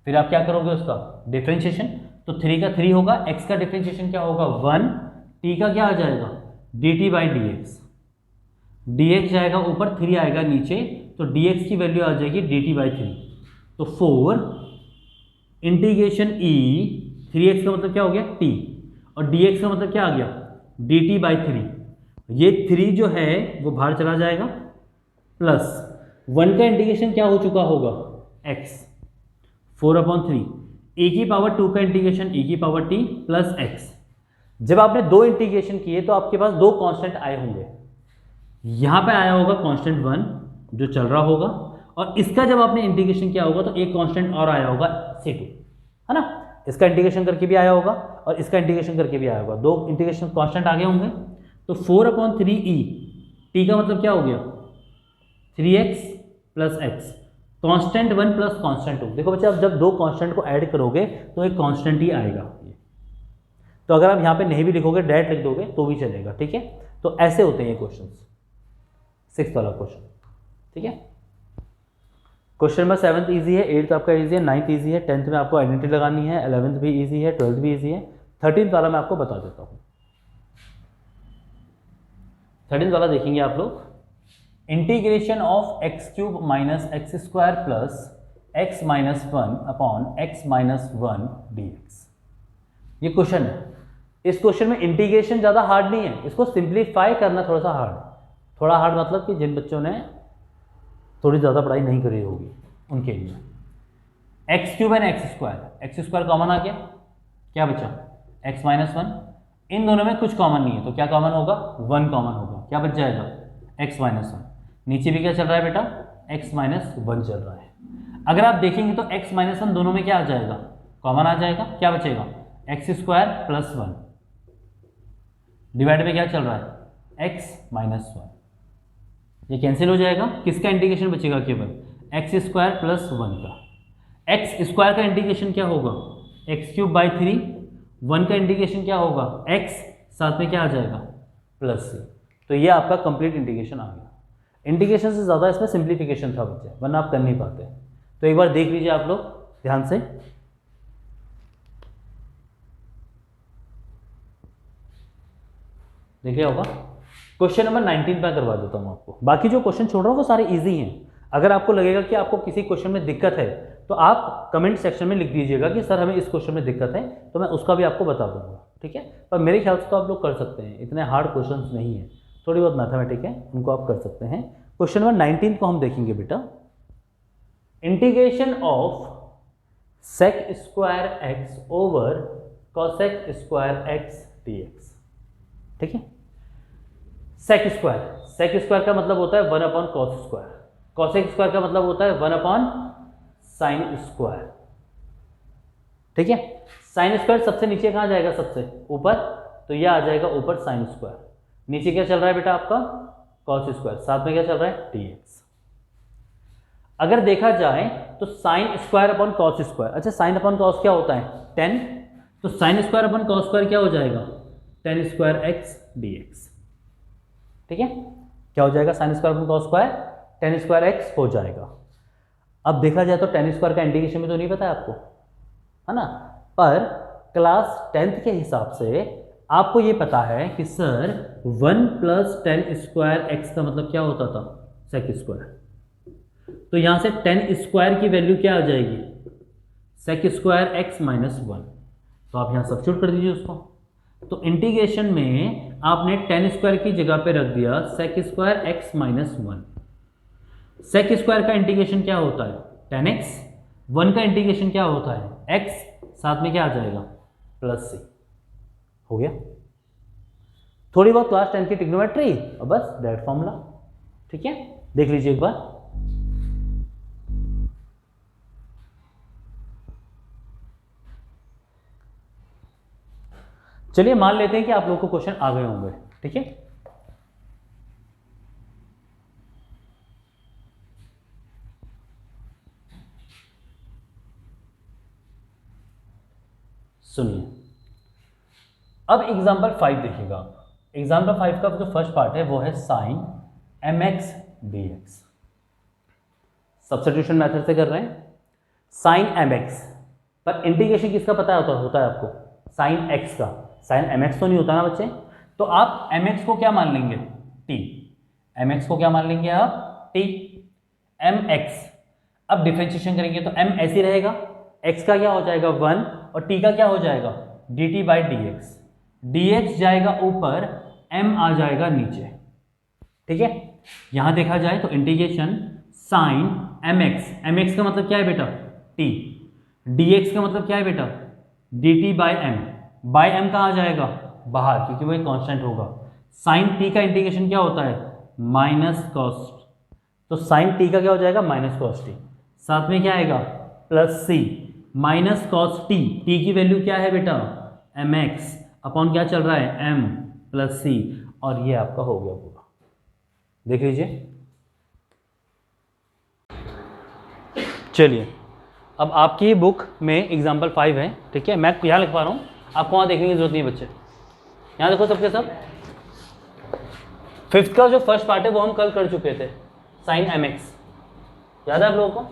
फिर आप क्या करोगे उसका डिफरेंशिएशन। तो 3 का 3 होगा, x का डिफरेंशिएशन क्या होगा 1, t का क्या आ जाएगा dt/dx, dx जाएगा ऊपर, 3 आएगा नीचे, तो dx की वैल्यू आ जाएगी dt/3। तो 4 इंटीग्रेशन e, 3x का मतलब क्या हो गया t, और dx का मतलब क्या आ गया dt/3। ये 3 जो है वो बाहर चला जाएगा, प्लस 1 का इंटीग्रेशन क्या हो चुका होगा x, 4/3, e की पावर 2 का इंटीग्रेशन e की पावर t प्लस x। जब आपने 2 इंटीग्रेशन किए तो आपके पास 2 कांस्टेंट आए होंगे। यहाँ पे आया होगा कांस्टेंट 1 जो चल रहा होगा, और इसका जब आपने इंटीग्रेशन किया होगा तो एक कांस्टेंट और आया होगा c2, है ना। इसका इंटीग्रेशन करके भी आया होगा और इसका इंटीग्रेशन करके भी आया होगा, 2 इंटीग्रेशन कांस्टेंट आगे होंगे। तो 4/3e, t का मतलब क्या हो गया 3x plus x, constant 1 plus constant 2। देखो बच्चे, आप जब 2 कांस्टेंट को ऐड करोगे तो एक कांस्टेंट ही आएगा। तो अगर आप यहाँ पे नहीं भी लिखोगे, डायरेक्ट लिख दोगे तो भी चलेगा, ठीक है। तो ऐसे होते हैं ये क्वेश्चंस, 6th वाला क्वेश्चन, ठीक है। क्वेश्चन नंबर 7th ईजी है, 8th आपका ईजी है, 9th ईजी है, 10th में आपको आइडेंटिटी लगानी है, 11th भी ईजी है, 12th भी ईजी है, 13th वाला मैं आपको बता देता हूँ। 13th वाला देखेंगे आप लोग, integration of x cube minus x square plus x minus 1 upon x minus 1 dx। ये क्वेश्चन है। इस क्वेश्चन में इंटीग्रेशन ज़्यादा हार्ड नहीं है, इसको सिंप्लीफाई करना थोड़ा सा हार्ड। थोड़ा हार्ड मतलब कि जिन बच्चों ने थोड़ी ज़्यादा पढ़ाई नहीं करी होगी उनके लिए। X cube and X square common आ गया, क्या बचा एक्स माइनस 1। इन दोनों में कुछ कॉमन नहीं है, तो क्या कॉमन होगा 1 कॉमन होगा, क्या बच जाएगा एक्स माइनस 1। नीचे भी क्या चल रहा है बेटा एक्स माइनस 1 चल रहा है। अगर आप देखेंगे तो एक्स माइनस 1 दोनों में क्या आ जाएगा कॉमन आ जाएगा, क्या बचेगा एक्स स्क्वायर प्लस 1 डिवाइड में क्या चल रहा है एक्स माइनस 1। ये कैंसिल हो जाएगा, किसका इंटीग्रेशन बचेगा केवल एक्स स्क्वायर प्लस 1 का। एक्स स्क्वायर का इंटीग्रेशन क्या होगा एक्स क्यूब बाई 3, 1 का इंटीग्रेशन क्या होगा एक्स, साथ में क्या आ जाएगा प्लस सी। तो ये आपका कंप्लीट इंटीग्रेशन आ गया। इंटीग्रेशन से ज़्यादा इसमें सिंप्लीफिकेशन था बच्चे, वरना आप कर नहीं पाते। तो एक बार देख लीजिए आप लोग ध्यान से। देखिए होगा क्वेश्चन नंबर 19 पे करवा देता हूँ आपको। बाकी जो क्वेश्चन छोड़ रहा हूँ वो सारे इजी हैं। अगर आपको लगेगा कि आपको किसी क्वेश्चन में दिक्कत है तो आप कमेंट सेक्शन में लिख दीजिएगा कि सर हमें इस क्वेश्चन में दिक्कत है, तो मैं उसका भी आपको बता दूंगा, ठीक है। पर मेरे ख्याल से तो आप लोग कर सकते हैं, इतने हार्ड क्वेश्चन नहीं है, थोड़ी बहुत मैथमेटिक है उनको आप कर सकते हैं। क्वेश्चन नंबर 19 को हम देखेंगे बेटा, integration of sec square x over cosec square x dx, ठीक है। सेक स्क्वायर का मतलब होता है 1 upon cos square, cosec square का मतलब होता है 1 अपॉन साइन स्क्वायर, ठीक है। साइन स्क्वायर सबसे नीचे कहाँ जाएगा सबसे ऊपर, तो यह आ जाएगा ऊपर साइन स्क्वायर। नीचे क्या चल रहा है बेटा आपका कॉस स्क्वायर, साथ में क्या चल रहा है dx। अगर देखा जाए तो sine square upon cos square, अच्छा साइन अपॉन कॉस क्या होता है 10, तो sine square upon cos square क्या हो जाएगा 10 स्क्वायर एक्स dx, ठीक है। क्या हो जाएगा sine square upon cos square 10 square x हो जाएगा। अब देखा जाए तो 10 स्क्वायर का इंटीग्रेशन में तो नहीं पता है आपको, है ना, पर क्लास 10th के हिसाब से आपको ये पता है कि सर 1 प्लस 10 स्क्वायर एक्स का मतलब क्या होता था सेक स्क्वायर। तो यहाँ से 10 स्क्वायर की वैल्यू क्या आ जाएगी सेक स्क्वायर एक्स माइनस 1, तो आप यहाँ सब्स्टिट्यूट कर दीजिए उसको। तो इंटीग्रेशन में आपने 10 स्क्वायर की जगह पे रख दिया sec square x minus 1। Sec square का इंटीग्रेशन क्या होता है 10x, 1 का इंटीग्रेशन क्या होता है x, साथ में क्या आ जाएगा प्लस सी। हो गया, थोड़ी बहुत क्लास 10 की ट्रिग्नोमेट्री और बस डायरेक्ट फॉर्मूला, ठीक है। देख लीजिए एक बार, चलिए मान लेते हैं कि आप लोगों को क्वेश्चन आ गए होंगे, ठीक है। सुनिए, अब एग्जाम्पल 5 देखिएगा। एग्जाम्पल 5 का जो फर्स्ट पार्ट है वो है sine mx dx। Substitution method से कर रहे हैं साइन mx, पर इंटीग्रेशन किसका पता होता है आपको साइन x का। साइन mx तो नहीं होता ना बच्चे, तो आप mx को क्या मान लेंगे t, mx को क्या मान लेंगे आप t mx। अब डिफरेंशिएशन करेंगे तो m ऐसे रहेगा, x का क्या हो जाएगा 1 और t का क्या हो जाएगा dt बाई dx, dx जाएगा ऊपर m आ जाएगा नीचे, ठीक है। यहां देखा जाए तो इंटीग्रेशन साइन mx, mx का मतलब क्या है बेटा t, dx का मतलब क्या है बेटा dt by m, by m कहाँ आ जाएगा बाहर क्योंकि वो एक कांस्टेंट होगा। साइन t का इंटीग्रेशन क्या होता है माइनस कॉस, तो साइन t का क्या हो जाएगा माइनस कॉस t, साथ में क्या आएगा plus c, minus cos t, t की वैल्यू क्या है बेटा mx अपॉन क्या चल रहा है m प्लस c, और ये आपका हो गया पूरा। देख लीजिए, चलिए अब आपकी बुक में एग्जाम्पल 5 है, ठीक है। मैं यहाँ लिख पा रहा हूँ, आपको वहाँ देखने की जरूरत नहीं है बच्चे। यहाँ देखो सबके सब, 5th का जो फर्स्ट पार्ट है वो हम कल कर चुके थे साइन mx, याद है आप लोगों को।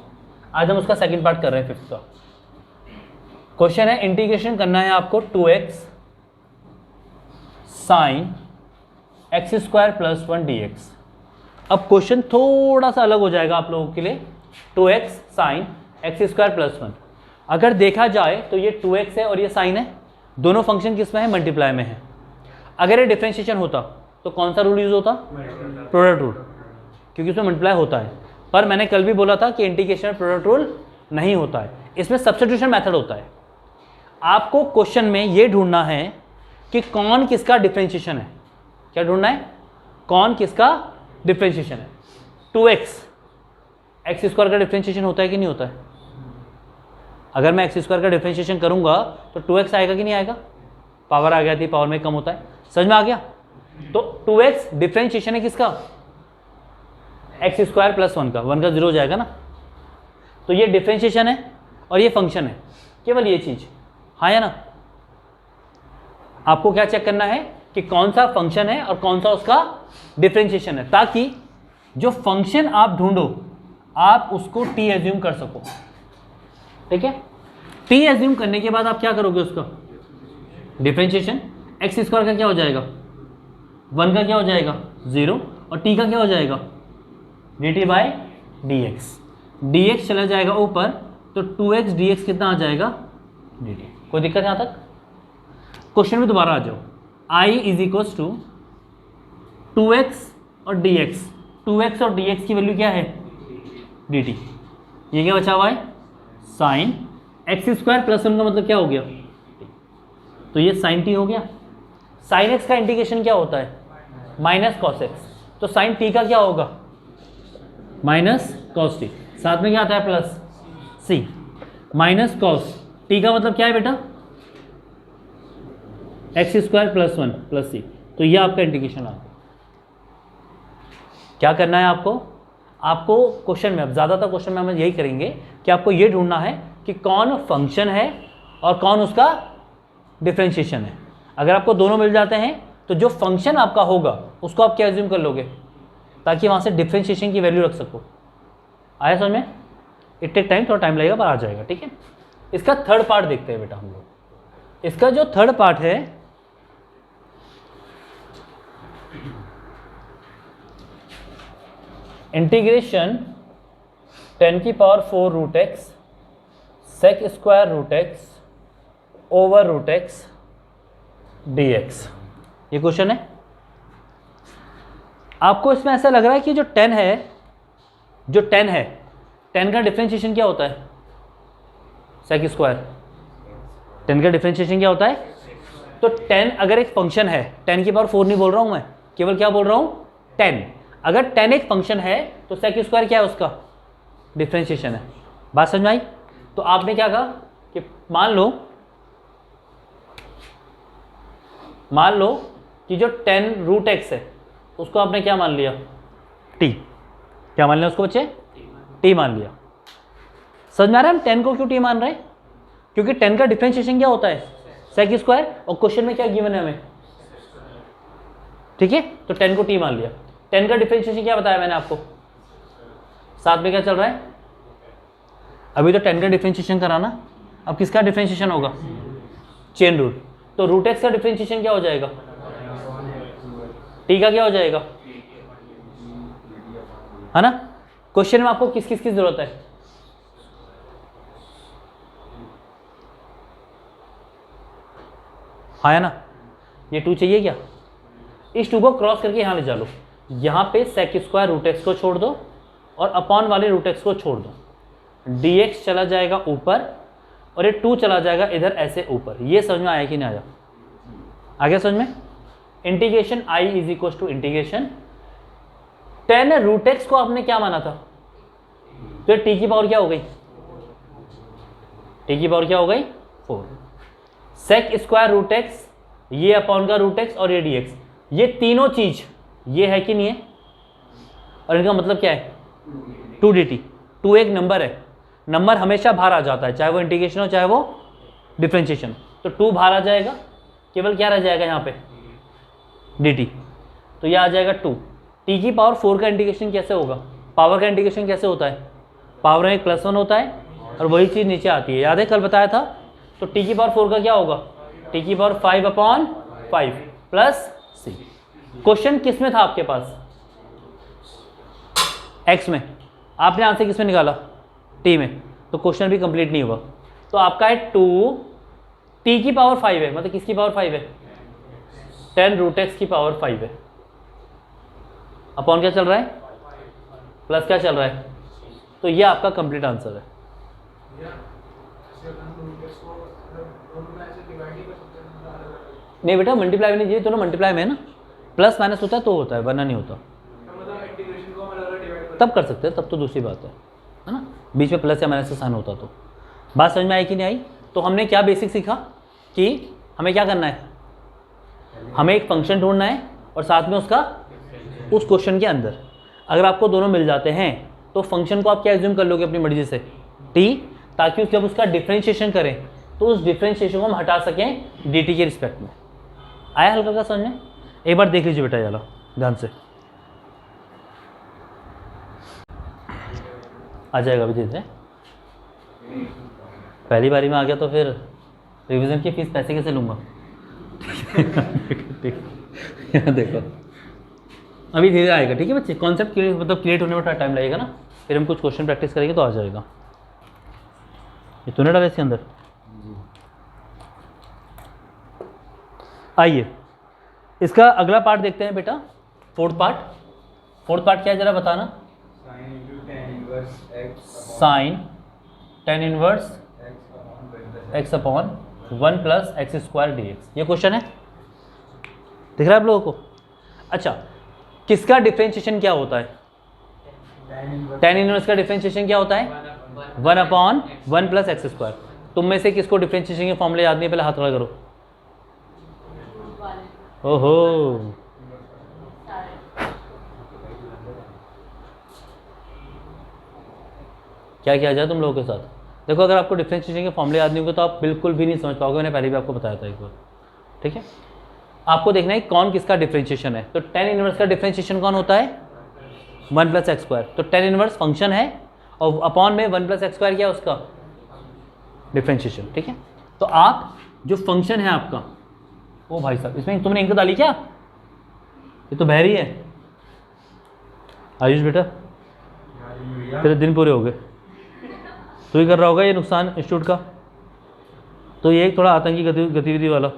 आज हम उसका सेकंड पार्ट कर रहे हैं, फिफ्थ का क्वेश्चन है। इंटीग्रेशन करना है आपको 2x sine x square plus 1 dx। अब क्वेश्चन थोड़ा सा अलग हो जाएगा आप लोगों के लिए। 2x sine x square plus 1, अगर देखा जाए तो ये 2x है और ये साइन है, दोनों फंक्शन किस में है, मल्टीप्लाई में है। अगर ये डिफरेंशिएशन होता तो कौन सा रूल यूज होता, प्रोडक्ट रूल, क्योंकि उसमें मल्टीप्लाई होता है। पर मैंने कल भी बोला था कि इंटीग्रेशन में प्रोडक्ट रूल नहीं होता है, इसमें सब्स्टिट्यूशन मेथड होता है। आपको क्वेश्चन में ये ढूंढना है कि कौन किसका डिफरेंशिएशन है। क्या ढूंढना है, कौन किसका डिफरेंशिएशन है। 2x एक्स स्क्वायर का डिफरेंशिएशन होता है कि नहीं होता है। अगर मैं एक्स स्क्वायर का डिफरेंशिएशन करूंगा तो 2x आएगा कि नहीं आएगा, पावर आ गया थी, पावर में कम होता है, समझ में आ गया। तो 2x डिफरेंशिएशन है किसका, एक्स स्क्वायर प्लस 1 का, 1 का 0 हो जाएगा ना। तो ये डिफरेंशिएशन है और ये फंक्शन है, केवल ये चीज, हाँ या ना। आपको क्या चेक करना है कि कौन सा फंक्शन है और कौन सा उसका डिफरेंशिएशन है, ताकि जो फंक्शन आप ढूंढो आप उसको t एज्यूम कर सको। ठीक है, t एज्यूम करने के बाद आप क्या करोगे, उसका डिफरेंशिएशन। एक्स स्क्वायर का क्या हो जाएगा, 1 का क्या हो जाएगा 0, और t का क्या हो जाएगा dt बाई dx। dx चला जाएगा ऊपर, तो 2x dx कितना आ जाएगा dt। कोई दिक्कत यहाँ तक। क्वेश्चन में दोबारा आ जाओ। i is equals to 2x और dx, 2x और dx की वैल्यू क्या है dt। ये क्या बचा हुआ है, साइन एक्स स्क्वायर प्लस 1 का मतलब क्या हो गया, तो ये साइन t हो गया। साइन x का इंटीग्रेशन क्या होता है, माइनस कॉस एक्स, तो साइन t का क्या होगा माइनस कॉस टी, साथ में क्या आता है plus c, minus cos t का मतलब क्या है बेटा, x square plus 1 plus C. तो ये आपका इंटीग्रेशन आ गया। क्या करना है आपको, आपको क्वेश्चन में, अब ज़्यादातर क्वेश्चन में हम यही करेंगे कि आपको ये ढूंढना है कि कौन फंक्शन है और कौन उसका डिफरेंशिएशन है। अगर आपको दोनों मिल जाते हैं तो जो फंक्शन आपका होगा उसको आप क्या एज्यूम कर लोगे, ताकि वहाँ से डिफरेंशिएशन की वैल्यू रख सको। आया समझ में, इट टेक टाइम, थोड़ा टाइम लगेगा पर आ जाएगा। ठीक है, इसका थर्ड पार्ट देखते हैं बेटा हम लोग। इसका जो थर्ड पार्ट है, इंटीग्रेशन 10 की power 4 root x sec square root x over root x dx, ये क्वेश्चन है। आपको इसमें ऐसा लग रहा है कि जो 10 है, जो 10 है, 10 का डिफरेंशिएशन क्या होता है, सेक स्क्वायर। 10 का डिफरेंशिएशन क्या होता है, तो 10 अगर एक फंक्शन है, 10 की पावर 4 नहीं बोल रहा हूं मैं, केवल क्या बोल रहा हूं 10। अगर 10 एक फंक्शन है तो सेक स्क्वायर क्या है, उसका डिफरेंशिएशन है। बात समझ में आई। तो आपने क्या कहा कि मान लो कि जो 10 रूट एक्स है उसको आपने क्या मान लिया, t। क्या मान लिया उसको बच्चे, t मान लिया। समझ में आ रहा है हम 10 को क्यों t मान रहे हैं, क्योंकि 10 का डिफरेंशिएशन क्या होता है सेक स्क्वायर, और क्वेश्चन में क्या गिवन है हमें। ठीक है, तो 10 को t मान लिया। 10 का डिफरेंशिएशन क्या बताया मैंने आपको, साथ में क्या चल रहा है, अभी तो 10 का डिफरेंशिएशन कराना, अब किसका डिफरेंशिएशन होगा, चेन रूल। तो रूट एक्स का डिफरेंशिएशन क्या हो जाएगा, t का क्या हो जाएगा, है ना। क्वेश्चन में आपको किस किस की जरूरत है, हाँ है ना। ये 2 चाहिए क्या, इस 2 को क्रॉस करके यहां ले जा लो, यहां पे सेक स्क्वायर रूट एक्स को छोड़ दो और अपॉन वाले रूट एक्स को छोड़ दो, dx चला जाएगा ऊपर और ये 2 चला जाएगा इधर ऐसे ऊपर। ये समझ में आया कि नहीं आया, आ गया समझ में। Integration i is equal to integration 10 root x को आपने क्या माना था, तो t की पावर क्या हो गई, t की पावर क्या हो गई 4, सेक स्क्वायर रूट एक्स, ये अपॉन का रूट एक्स और ये dx, ये तीनों चीज ये है कि नहीं है, और इनका मतलब क्या है 2 dt। 2 एक नंबर है, नंबर हमेशा बाहर आ जाता है, चाहे वो इंटीग्रेशन हो चाहे वो डिफरेंशिएशन। तो 2 बाहर आ जाएगा, केवल क्या रह जाएगा यहाँ पे dt, तो यह आ जाएगा 2। t की पावर 4 का इंटीग्रेशन कैसे होगा, पावर का इंटीग्रेशन कैसे होता है पावर में एक +1 होता है और वही चीज़ नीचे आती है, याद है कल बताया था। तो t की पावर 4 का क्या होगा, t की पावर 5/5 प्लस c। क्वेश्चन किस में था आपके पास, x में, आपने आंसर किस में निकाला, t में, तो क्वेश्चन भी कंप्लीट नहीं हुआ। तो आपका है 2 t की पावर 5 है, मतलब किसकी पावर 5 है, 10√x की पावर 5 है, अपॉन क्या चल रहा है, प्लस क्या चल रहा है, तो ये आपका कंप्लीट आंसर है। नहीं बेटा मल्टीप्लाई नहीं चाहिए, दोनों मल्टीप्लाई में है ना, प्लस माइनस होता है तो होता है, वरना नहीं होता। तब कर सकते हैं, तब तो दूसरी बात है ना, बीच में प्लस या माइनस का साइन होता तो। बात समझ में आई कि नहीं आई। तो हमने क्या बेसिक सीखा कि हमें क्या करना है, हमें एक फंक्शन ढूंढना है और साथ में उसका उस क्वेश्चन के अंदर अगर आपको दोनों मिल जाते हैं तो फंक्शन को आप क्या एज्यूम कर लोगे अपनी मर्जी से t, ताकि जब उसका डिफरेंशिएशन करें तो उस डिफरेंशिएशन को हम हटा सकें dt के रिस्पेक्ट में। आया हल्का का समझ में, एक बार देख लीजिए बेटा ये ध्यान से, आ जाएगा अभी धीरे, पहली बारी में आ गया तो फिर रिवीजन की फीस पैसे कैसे लूँगा। यहाँ देखो अभी धीरे आएगा, ठीक है बच्चे, कॉन्सेप्ट मतलब क्रिएट होने में थोड़ा टाइम लगेगा ना, फिर हम कुछ क्वेश्चन प्रैक्टिस करेंगे तो आ जाएगा। ये तूने डाला इसके अंदर, आइए इसका अगला पार्ट देखते हैं बेटा, फोर्थ पार्ट क्या है जरा बताना। Sine tan inverse x upon 1 + x² dx, ये क्वेश्चन है, दिख रहा है आप लोगों को। अच्छा किसका डिफरेंशिएशन क्या होता है, tan इनवर्स का डिफरेंशिएशन क्या होता है 1/1 + x²। तुम में से किसको डिफरेंशिएशन के फॉर्मूले याद नहीं, पहले हाथ खड़ा करो। ओहो क्या किया जाए तुम लोगों के साथ, देखो अगर आपको डिफरेंशिएशन के फॉर्मूले याद नहीं होंगे तो आप बिल्कुल भी नहीं समझ पाओगे, मैंने पहले भी आपको बताया था एक बार, ठीक है। आपको देखना है कौन किसका डिफरेंशिएशन है, तो tan इनवर्स का डिफरेंशिएशन कौन होता है 1 + x², तो tan इनवर्स फंक्शन है और अपॉन में 1 + x² क्या है उसका डिफरेंशिएशन, ठीक है। तो आप जो फंक्शन है आपका, ओ भाई साहब इसमें तुमने इंक डाली क्या, ये तो बहरी है आयुष बेटा, तेरे दिन पूरे हो गए, तो ही कर रहा होगा ये नुकसान इंस्टीट्यूट का, तो ये एक थोड़ा आतंकी गतिविधि वाला।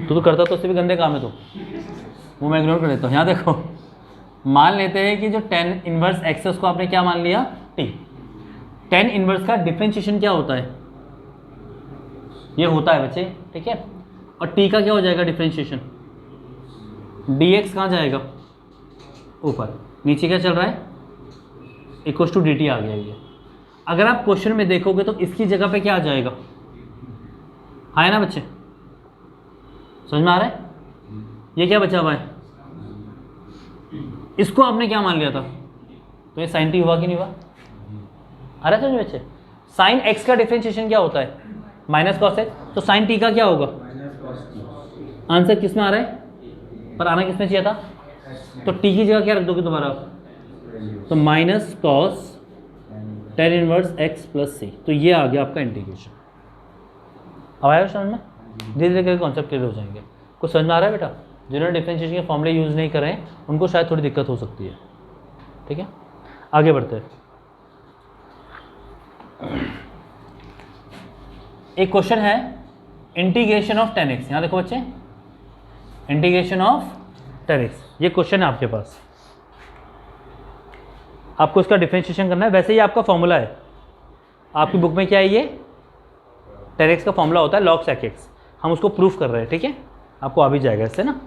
तो करता तो उससे भी गंदे काम है, तो वो मैं इग्नोर कर देता हूँ। यहाँ देखो मान लेते हैं कि जो tan इनवर्स x है उसको आपने क्या मान लिया t, tan इनवर्स का डिफरेंशिएशन क्या होता है, ये होता है बच्चे, ठीक है। और t का क्या हो जाएगा डिफरेंशिएशन, dx कहाँ जाएगा ऊपर, नीचे क्या चल रहा है = dt आ गया ये। अगर आप क्वेश्चन में देखोगे तो इसकी जगह पे क्या आ जाएगा, है ना बच्चे, समझ में आ रहा है, ये क्या बचा हुआ है, इसको आपने क्या मान लिया था, तो ये sin t हुआ कि नहीं हुआ, आ रहा है समझ बच्चे। sin x का डिफरेंशिएशन क्या होता है -cos x, तो sin t का क्या होगा, आंसर किस में आ रहा है, पर आना किस में चाहिए था, तो t की जगह क्या रख दोगे दोबारा, तो -cos tan inverse x + c, तो ये आ गया आपका इंटीग्रेशन। अब आया समझ में, धीरे धीरे करके कॉन्सेप्ट क्लियर हो जाएंगे। कुछ समझ में आ रहा है बेटा, जिन्होंने डिफरेंशिएशन के फॉर्मूले यूज़ नहीं करें उनको शायद थोड़ी दिक्कत हो सकती है, ठीक है। आगे बढ़ते हैं, एक क्वेश्चन है इंटीग्रेशन ऑफ tan x, यहाँ देखो बच्चे इंटीग्रेशन ऑफ tan x, ये क्वेश्चन है आपके पास, आपको इसका डिफरेंशिएशन करना है। वैसे ही आपका फॉर्मूला है आपकी बुक में, क्या है ये tan x का फॉर्मूला होता है log sec x, हम उसको प्रूफ कर रहे हैं, ठीक है, आपको आ भी जाएगा इससे ना।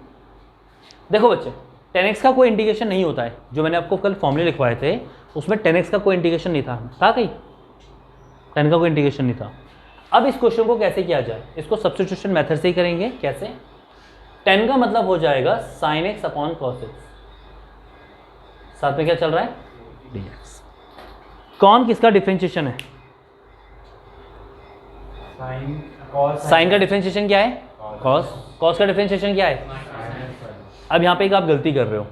देखो बच्चे tan x का कोई इंटीग्रेशन नहीं होता है, जो मैंने आपको कल फॉर्मूले लिखवाए थे उसमें tan x का कोई इंटीग्रेशन नहीं था कहीं, tan का कोई इंटीग्रेशन नहीं था। अब इस क्वेश्चन को कैसे किया जाए, इसको सब्स्टिट्यूशन मेथड से ही करेंगे। कैसे, tan का मतलब हो जाएगा sin x upon cos x, साथ में क्या चल रहा है dx। कौन किसका डिफरेंशिएशन है, साइन का डिफरेंशिएशन क्या है cos का डिफरेंशिएशन क्या है। अब यहाँ पे एक आप गलती कर रहे हो,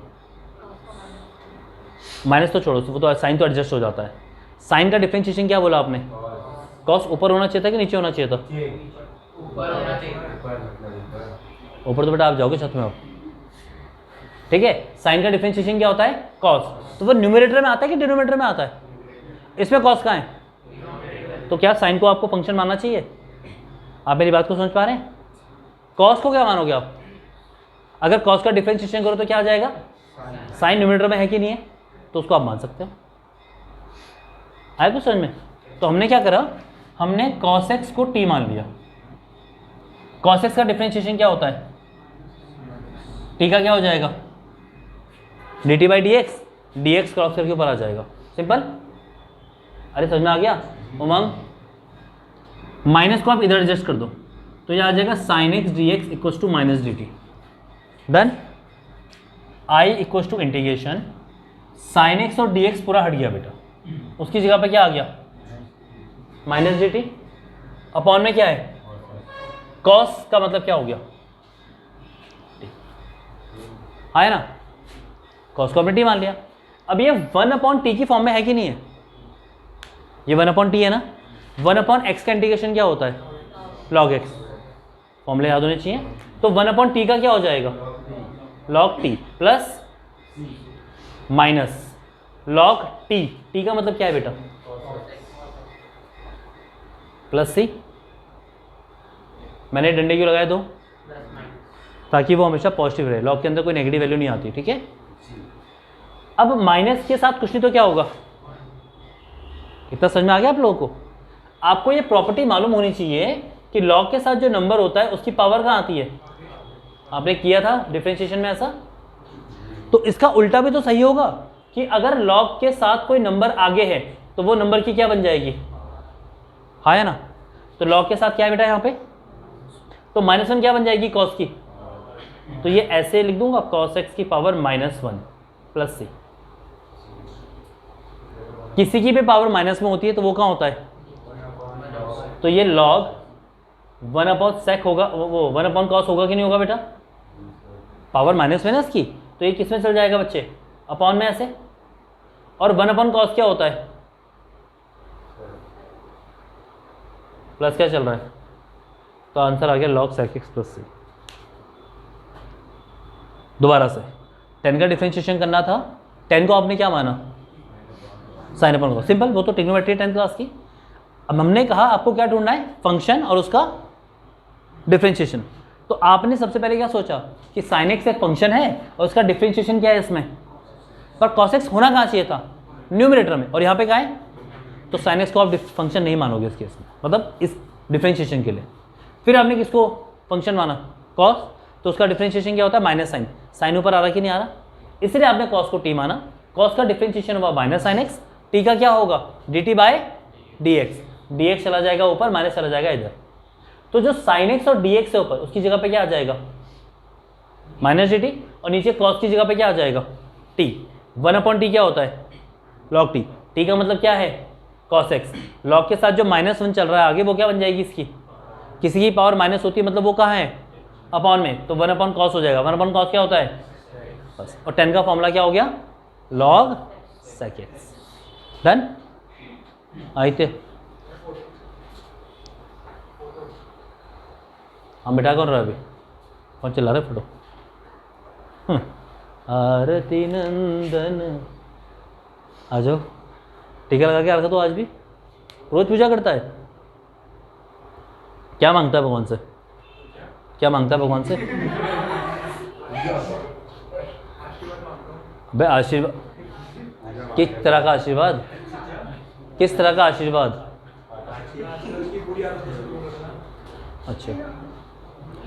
माइनस तो छोड़ो, वो तो साइन तो एडजस्ट हो जाता है। साइन का डिफरेंशिएशन क्या बोला आपने? कॉस ऊपर होना चाहिए था कि नीचे होना चाहिए था? ऊपर होना चाहिए। ऊपर तो बेटा आप जाओगे छत में आप, ठीक है। साइन का डिफरेंशिएशन क्या होता है? कॉस। तो वो न्यूमरेटर में आता है कि डिनोमिनेटर में आता है? इसमें कॉस कहाँ है? तो क्या साइन को आपको फंक्शन मानना चाहिए? आप मेरी बात को समझ पा रहे हैं? कॉस को क्या मानोगे आप? अगर कॉस का डिफरेंशिएशन करो तो क्या आ जाएगा? साइन न्यूमरेटर में है कि नहीं है, तो उसको आप मान सकते हो। आया कुछ समझ में? तो हमने क्या करा, हमने cos x को t मान लिया। cos x का डिफरेंशिएशन क्या होता है? t का क्या हो जाएगा? dt by D x, D x cross करके ऊपर आ जाएगा, सिंपल। अरे समझ में आ गया उमंग? माइनस को आप इधर एडजस्ट कर दो तो ये आ जाएगा sine x D x equals to minus d t. Done. I equals to integration sine x और डी एक्स पूरा हट गया बेटा, उसकी जगह पे क्या आ गया? Minus d T. अपॉन में क्या है? कॉस का मतलब क्या हो गया? है ना, कॉस को हमने टी मान लिया। अब ये 1/t की फॉर्म में है कि नहीं है? ये 1/t है ना। 1/x का इंटीग्रेशन क्या होता है? log x। फॉर्मूले याद होने चाहिए। तो 1/t का क्या हो जाएगा? log t plus minus log t। t का मतलब क्या है बेटा? प्लस सी। मैंने डंडे क्यों लगाए दो? ताकि वो हमेशा पॉजिटिव रहे, लॉग के अंदर कोई नेगेटिव वैल्यू नहीं आती, ठीक है। अब माइनस के साथ कुछ नहीं तो क्या होगा? इतना समझ में आ गया आप लोगों को? आपको ये प्रॉपर्टी मालूम होनी चाहिए कि लॉग के साथ जो नंबर होता है उसकी पावर कहाँ आती है। आपने किया था डिफरेंशिएशन में ऐसा, तो इसका उल्टा भी तो सही होगा कि अगर लॉग के साथ कोई नंबर आगे है तो वो नंबर की क्या बन जाएगी? हाँ है ना। तो लॉग के साथ क्या है बेटा यहाँ पे? तो -1 क्या बन जाएगी? कॉस की। तो ये ऐसे लिख दूंगा cos x की पावर -1 प्लस सी। किसी की भी पावर माइनस में होती है तो वो कहाँ होता है? तो ये log 1/sec होगा, वो 1/cos होगा कि नहीं होगा बेटा? पावर माइनस में ना इसकी, तो ये किस में चल जाएगा बच्चे? अपॉन में ऐसे। और 1/cos क्या होता है? प्लस क्या चल रहा है? तो आंसर आ गया log sec x प्लस सी। दोबारा से 10 का डिफरेंशिएशन करना था, 10 को आपने क्या माना? साइन अपॉन कॉस, सिंपल, वो तो ट्रिग्नोमेट्री 10th क्लास की। अब हमने कहा आपको क्या ढूंढना है? फंक्शन और उसका डिफरेंशिएशन। तो आपने सबसे पहले क्या सोचा कि साइन एक्स एक फंक्शन है और उसका डिफरेंशिएशन क्या है इसमें, पर कॉस एक्स होना कहाँ चाहिए था? न्यूमरेटर में, और यहाँ पे क्या है? तो साइन एक्स को आप फंक्शन नहीं मानोगे इस केस में, मतलब इस डिफरेंशिएशन के लिए। फिर आपने किसको फंक्शन माना? कॉस। तो उसका डिफरेंशिएशन क्या होता है? Minus sign. साइन ऊपर आ रहा कि नहीं आ रहा? इसलिए आपने कॉस को टी माना। कॉस का डिफरेंशिएशन हुआ माइनस साइन एक्स, टी का क्या होगा? D t by d x. D x चला जाएगा ऊपर, माइनस चला जाएगा इधर। तो जो साइन एक्स और डी एक्स है ऊपर, उसकी जगह पे क्या आ जाएगा? Minus d t. और नीचे कॉस की जगह पे क्या आ जाएगा? टी। 1/t क्या होता है? log T. टी का मतलब क्या है? Cos x. लॉग के साथ जो -1 चल रहा है आगे, वो क्या बन जाएगी इसकी? किसी की पावर माइनस होती है मतलब वो कहाँ है? अपॉन में, तो 1/cos हो जाएगा। 1/cos क्या होता है? बस। और 10 का फॉर्मूला क्या हो गया? log sec x। डन। आई थे हम बिठा कौन रहा अभी? कौन चला रहे फोटो? आरती नंदन आ जाओ, टीका लगा के रखा तो आज भी रोज पूजा करता है। क्या मांगता है भगवान से? क्या मांगता है भगवान से? भाई आशीर्वाद। किस तरह का आशीर्वाद? किस तरह का आशीर्वाद? अच्छा,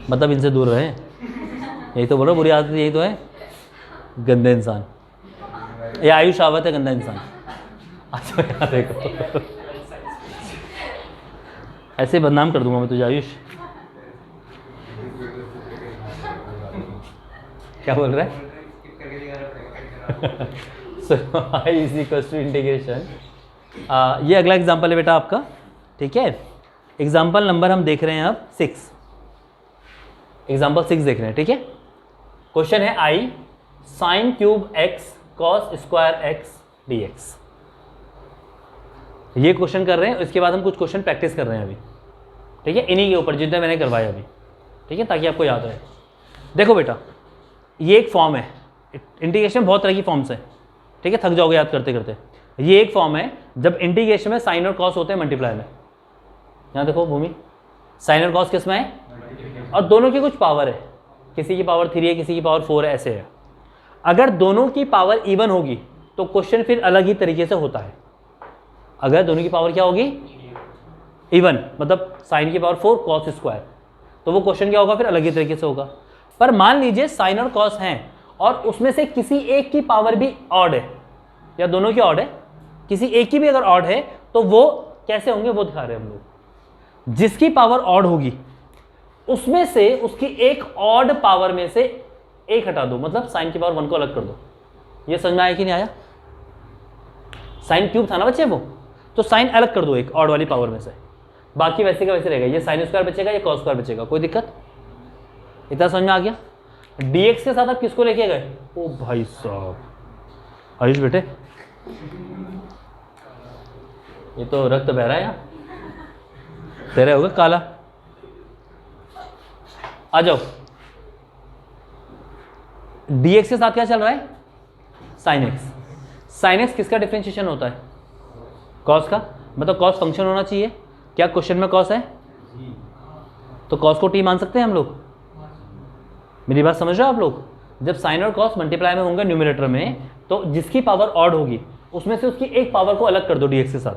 मतलब इनसे दूर रहे, यही तो बोल रहा हूँ। बुरी आदत यही तो है, गंदे इंसान। ये आयुष आवत है, गंदा इंसान। अच्छा यार देखो, ऐसे बदनाम कर दूंगा मैं तुझे आयुष। क्या बोल रहा है? सो I is equal to integration. ये अगला एग्जांपल है बेटा आपका, ठीक है। एग्जांपल नंबर हम देख रहे हैं अब 6। एग्जांपल 6 देख रहे हैं, ठीक है। क्वेश्चन है I sine cube X cos square x dx। ये क्वेश्चन कर रहे हैं, इसके बाद हम कुछ क्वेश्चन प्रैक्टिस कर रहे हैं अभी, ठीक है, इन्हीं के ऊपर जितने मैंने करवाया अभी, ठीक है, ताकि आपको याद रहे। देखो बेटा, ये एक फॉर्म है, इंटीग्रेशन बहुत तरह की फॉर्म्स है, ठीक है, थक जाओगे याद करते करते। ये एक फॉर्म है जब इंटीग्रेशन में साइन और कॉस होते हैं मल्टीप्लाई में। यहाँ देखो भूमि, साइन और कॉस किस में है, और दोनों की कुछ पावर है, किसी की पावर 3 है, किसी की पावर 4 है, ऐसे है। अगर दोनों की पावर इवन होगी तो क्वेश्चन फिर अलग ही तरीके से होता है। अगर दोनों की पावर क्या होगी, इवन, मतलब साइन की पावर 4 कॉस स्क्वायर, तो वो क्वेश्चन क्या होगा, फिर अलग ही तरीके से होगा। पर मान लीजिए साइन और कॉस हैं और उसमें से किसी एक की पावर भी ऑड है, या दोनों की ऑड है, किसी एक की भी अगर ऑड है, तो वो कैसे होंगे वो दिखा रहे हैं हम लोग। जिसकी पावर ऑड होगी उसमें से उसकी एक ऑड पावर में से एक हटा दो, मतलब साइन की पावर 1 को अलग कर दो। ये समझ में आया कि नहीं आया? साइन क्यूब था ना बच्चे वो, तो साइन अलग कर दो एक ऑड वाली पावर में से, बाकी वैसे का वैसे रहेगा। ये साइन स्क्वायर बचेगा, ये कॉस स्क्वायर बचेगा, कोई दिक्कत? इतना समझ में आ गया? dx के साथ आप किसको लेके गए? ओ भाई साहब, आयुष बेटे, ये तो रक्त बह रहा है यार, तेरे होगा काला। आ जाओ, dx के साथ क्या चल रहा है? sin x। sin x किसका डिफरेंशिएशन होता है? cos का, मतलब cos फंक्शन होना चाहिए। क्या क्वेश्चन में cos है? तो cos को t मान सकते हैं हम लोग। मेरी बात समझ रहे हो आप लोग? जब sin और cos मल्टीप्लाई में होंगे न्यूमरेटर में, तो जिसकी पावर ऑड होगी उसमें से उसकी एक पावर को अलग कर दो dx के साथ।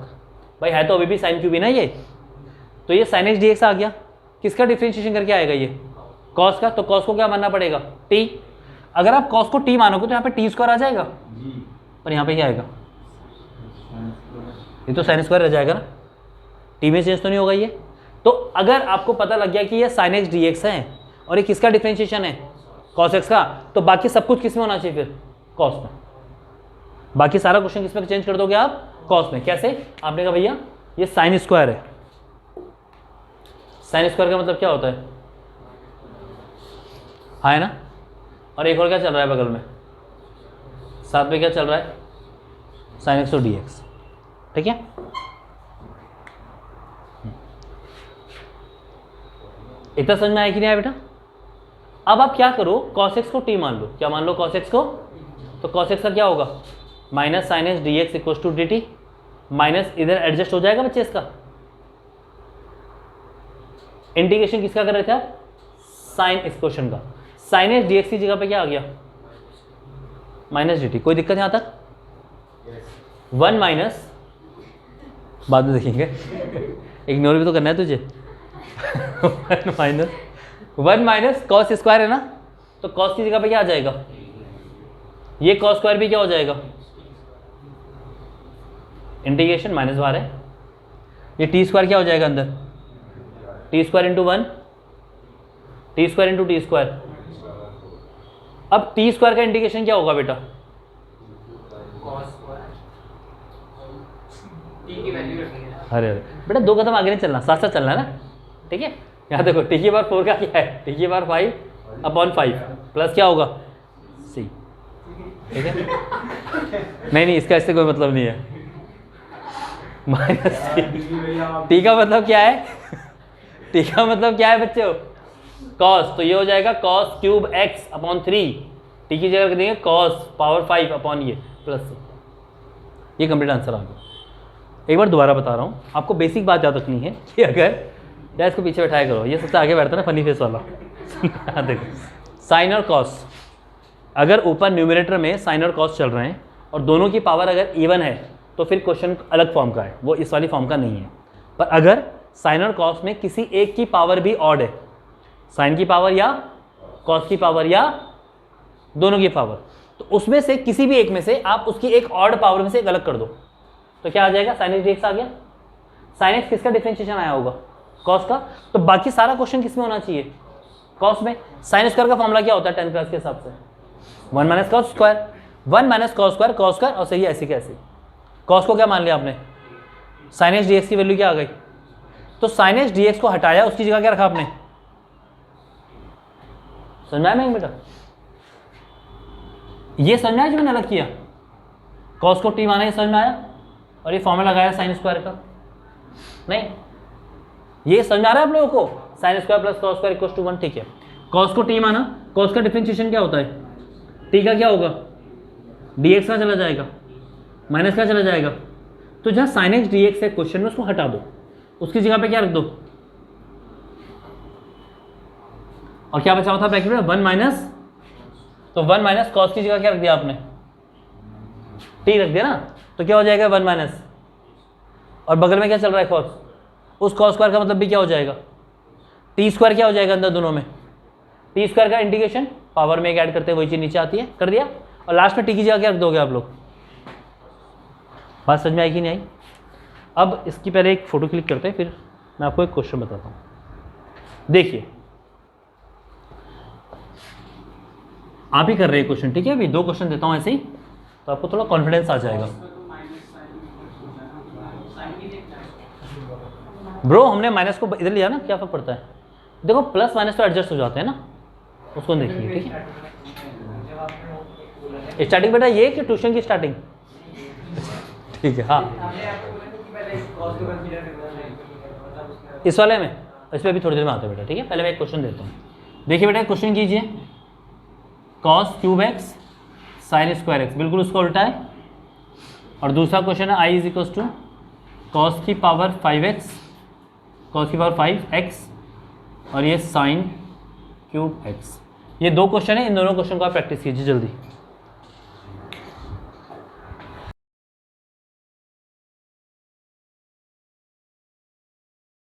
भाई है तो अभी भी sin क्यूब ही ना ये, तो ये sin x dx आ गया। किसका डिफरेंशिएशन करके आएगा ये? cos का। तो cos को क्या मानना पड़ेगा? t। अगर आप cos को t मानोगे तो यहाँ पे t स्क्वायर आ जाएगा, पर यहाँ पे क्या आएगा? ये तो sin स्क्वायर रह जाएगा ना, t में चेंज तो नहीं होगा ये। तो अगर आपको पता लग गया कि ये sin x dx है और ये किसका डिफरेंशिएशन है? cos x का, तो बाकी सब कुछ किस में होना चाहिए फिर? cos में। बाकी सारा क्वेश्चन किस में चेंज कर दोगे आप? cos में। कैसे? आपने कहा भैया ये sin स्क्वायर है, sin स्क्वायर का मतलब क्या होता है? हाँ है ना। और एक और क्या चल रहा है बगल में, साथ में क्या चल रहा है? sin x और dx, ठीक है। इतना समझ में आया कि नहीं आया बेटा? अब आप क्या करो, cos x को t मान लो। क्या मान लो? cos x को। तो cos x का क्या होगा? Minus sine x D x equal to D t, minus इधर एडजस्ट हो जाएगा बच्चे इसका। इंटीग्रेशन किसका कर रहे थे आप? साइन इस क्वेश्चन का। साइन एक्स डी एक्स की जगह पे क्या आ गया? Minus d T. कोई दिक्कत यहाँ तक? 1 माइनस, बाद में देखेंगे, इग्नोर भी तो करना है तुझे। 1 माइनस कॉस स्क्वायर है ना, तो कॉस की जगह पे क्या आ जाएगा? ये कॉस स्क्वायर भी क्या हो जाएगा? इंटीग्रेशन माइनस बाहर है, ये टी स्क्वायर क्या हो जाएगा अंदर? T square into 1, T square into T square. अब टी स्क्वायर का इंटीग्रेशन क्या होगा बेटा? अरे अरे बेटा, 2 कदम आगे नहीं चलना, साथ साथ चलना ना, ठीक है। यहाँ देखो टी की बार 4 का क्या है? टी की बार 5/5 प्लस क्या होगा? सी, ठीक है। नहीं, इसका इससे कोई मतलब नहीं है। माइनस टी का मतलब क्या है? टी का मतलब क्या है बच्चों? कॉस। तो ये हो जाएगा cos cube x upon 3। T की जगह देंगे कॉस पावर 5 अपॉन ये प्लस सी। ये कंप्लीट आंसर आ गया। एक बार दोबारा बता रहा हूँ, आपको बेसिक बात याद रखनी है कि अगर या इसको पीछे बैठाया करो, ये सबसे आगे बैठता है ना फनी फेस वाला। देखो, साइन और कॉस, अगर ऊपर न्यूमरेटर में साइन और कॉस चल रहे हैं और दोनों की पावर अगर इवन है तो फिर क्वेश्चन अलग फॉर्म का है, वो इस वाली फॉर्म का नहीं है। पर अगर साइन और कॉस में किसी एक की पावर भी ऑड है, साइन की पावर या कॉस की पावर या दोनों की पावर, तो उसमें से किसी भी एक में से आप उसकी एक ऑड पावर में से एक अलग कर दो, तो क्या आ जाएगा? साइन एक्स डीएक्स आ गया। साइन एक्स किसका डिफरेंशिएशन आया होगा? कॉस का। तो बाकी सारा क्वेश्चन किस में होना चाहिए? कॉस में। साइन स्क्वायर का फॉर्मूला क्या होता है 10th क्लास के हिसाब से? 1 minus cos square, 1 minus cos square और सही ऐसी कैसी। कॉस को क्या मान लिया आपने? साइन एक्स डीएक्स की वैल्यू क्या आ गई? तो साइन एक्स डीएक्स को हटाया, उसकी जगह क्या रखा आपने? समझ में आया बेटा? ये समझ में आया जो मैंने अलग किया? कॉस को टी माना, ये समझ में आया? और ये फॉर्मूला लगाया साइन स्क्वायर का, नहीं ये समझ में आ रहा है आप लोगों को? Sine square plus cos square equal to 1, ठीक है। कॉस को टी माना, कॉस का डिफरेंशिएशन क्या होता है? टी का क्या होगा? dx का चला जाएगा, माइनस का चला जाएगा। तो जहाँ साइन एक्स डी एक्स है क्वेश्चन में, उसको हटा दो, उसकी जगह पे क्या रख दो? और क्या बचा हुआ था ब्रैकेट में? 1 माइनस, तो 1 माइनस कॉस की जगह क्या रख दिया आपने? टी रख दिया ना, तो क्या हो जाएगा? 1 माइनस, और बगल में क्या चल रहा है? कॉस। उस कॉस स्क्वायर का मतलब भी क्या हो जाएगा? टी स्क्वायर क्या हो जाएगा अंदर दोनों में? टी स्क्वायर का इंटीग्रेशन पावर में एक ऐड करते हैं, वही चीज नीचे आती है, कर दिया। और लास्ट में टी की जगह क्या रख दोगे आप लोग? बात समझ में आई कि नहीं आई? अब इसकी पहले एक फोटो क्लिक करते हैं, फिर मैं आपको एक क्वेश्चन बताता हूँ। देखिए आप ही कर रहे हैं क्वेश्चन, ठीक है? अभी 2 क्वेश्चन देता हूँ ऐसे ही, तो आपको थोड़ा कॉन्फिडेंस आ जाएगा। ब्रो हमने माइनस को इधर लिया ना, क्या फर्क पड़ता है? देखो प्लस माइनस तो एडजस्ट हो जाते हैं ना, उसको देखिए, ठीक है? स्टार्टिंग बेटा ये कि ट्यूशन की स्टार्टिंग, ठीक है? हाँ इस वाले में, इस पर भी थोड़ी देर में आते हैं बेटा, ठीक है? पहले मैं एक क्वेश्चन देता हूँ। देखिए बेटा क्वेश्चन कीजिए, cos cube x sine square x, बिल्कुल उसका उल्टा है। और दूसरा क्वेश्चन है I is equal to cos की पावर 5x, कॉस की पावर 5x, और ये साइन क्यूब x। ये 2 क्वेश्चन है, इन दोनों क्वेश्चन को आप प्रैक्टिस कीजिए जल्दी।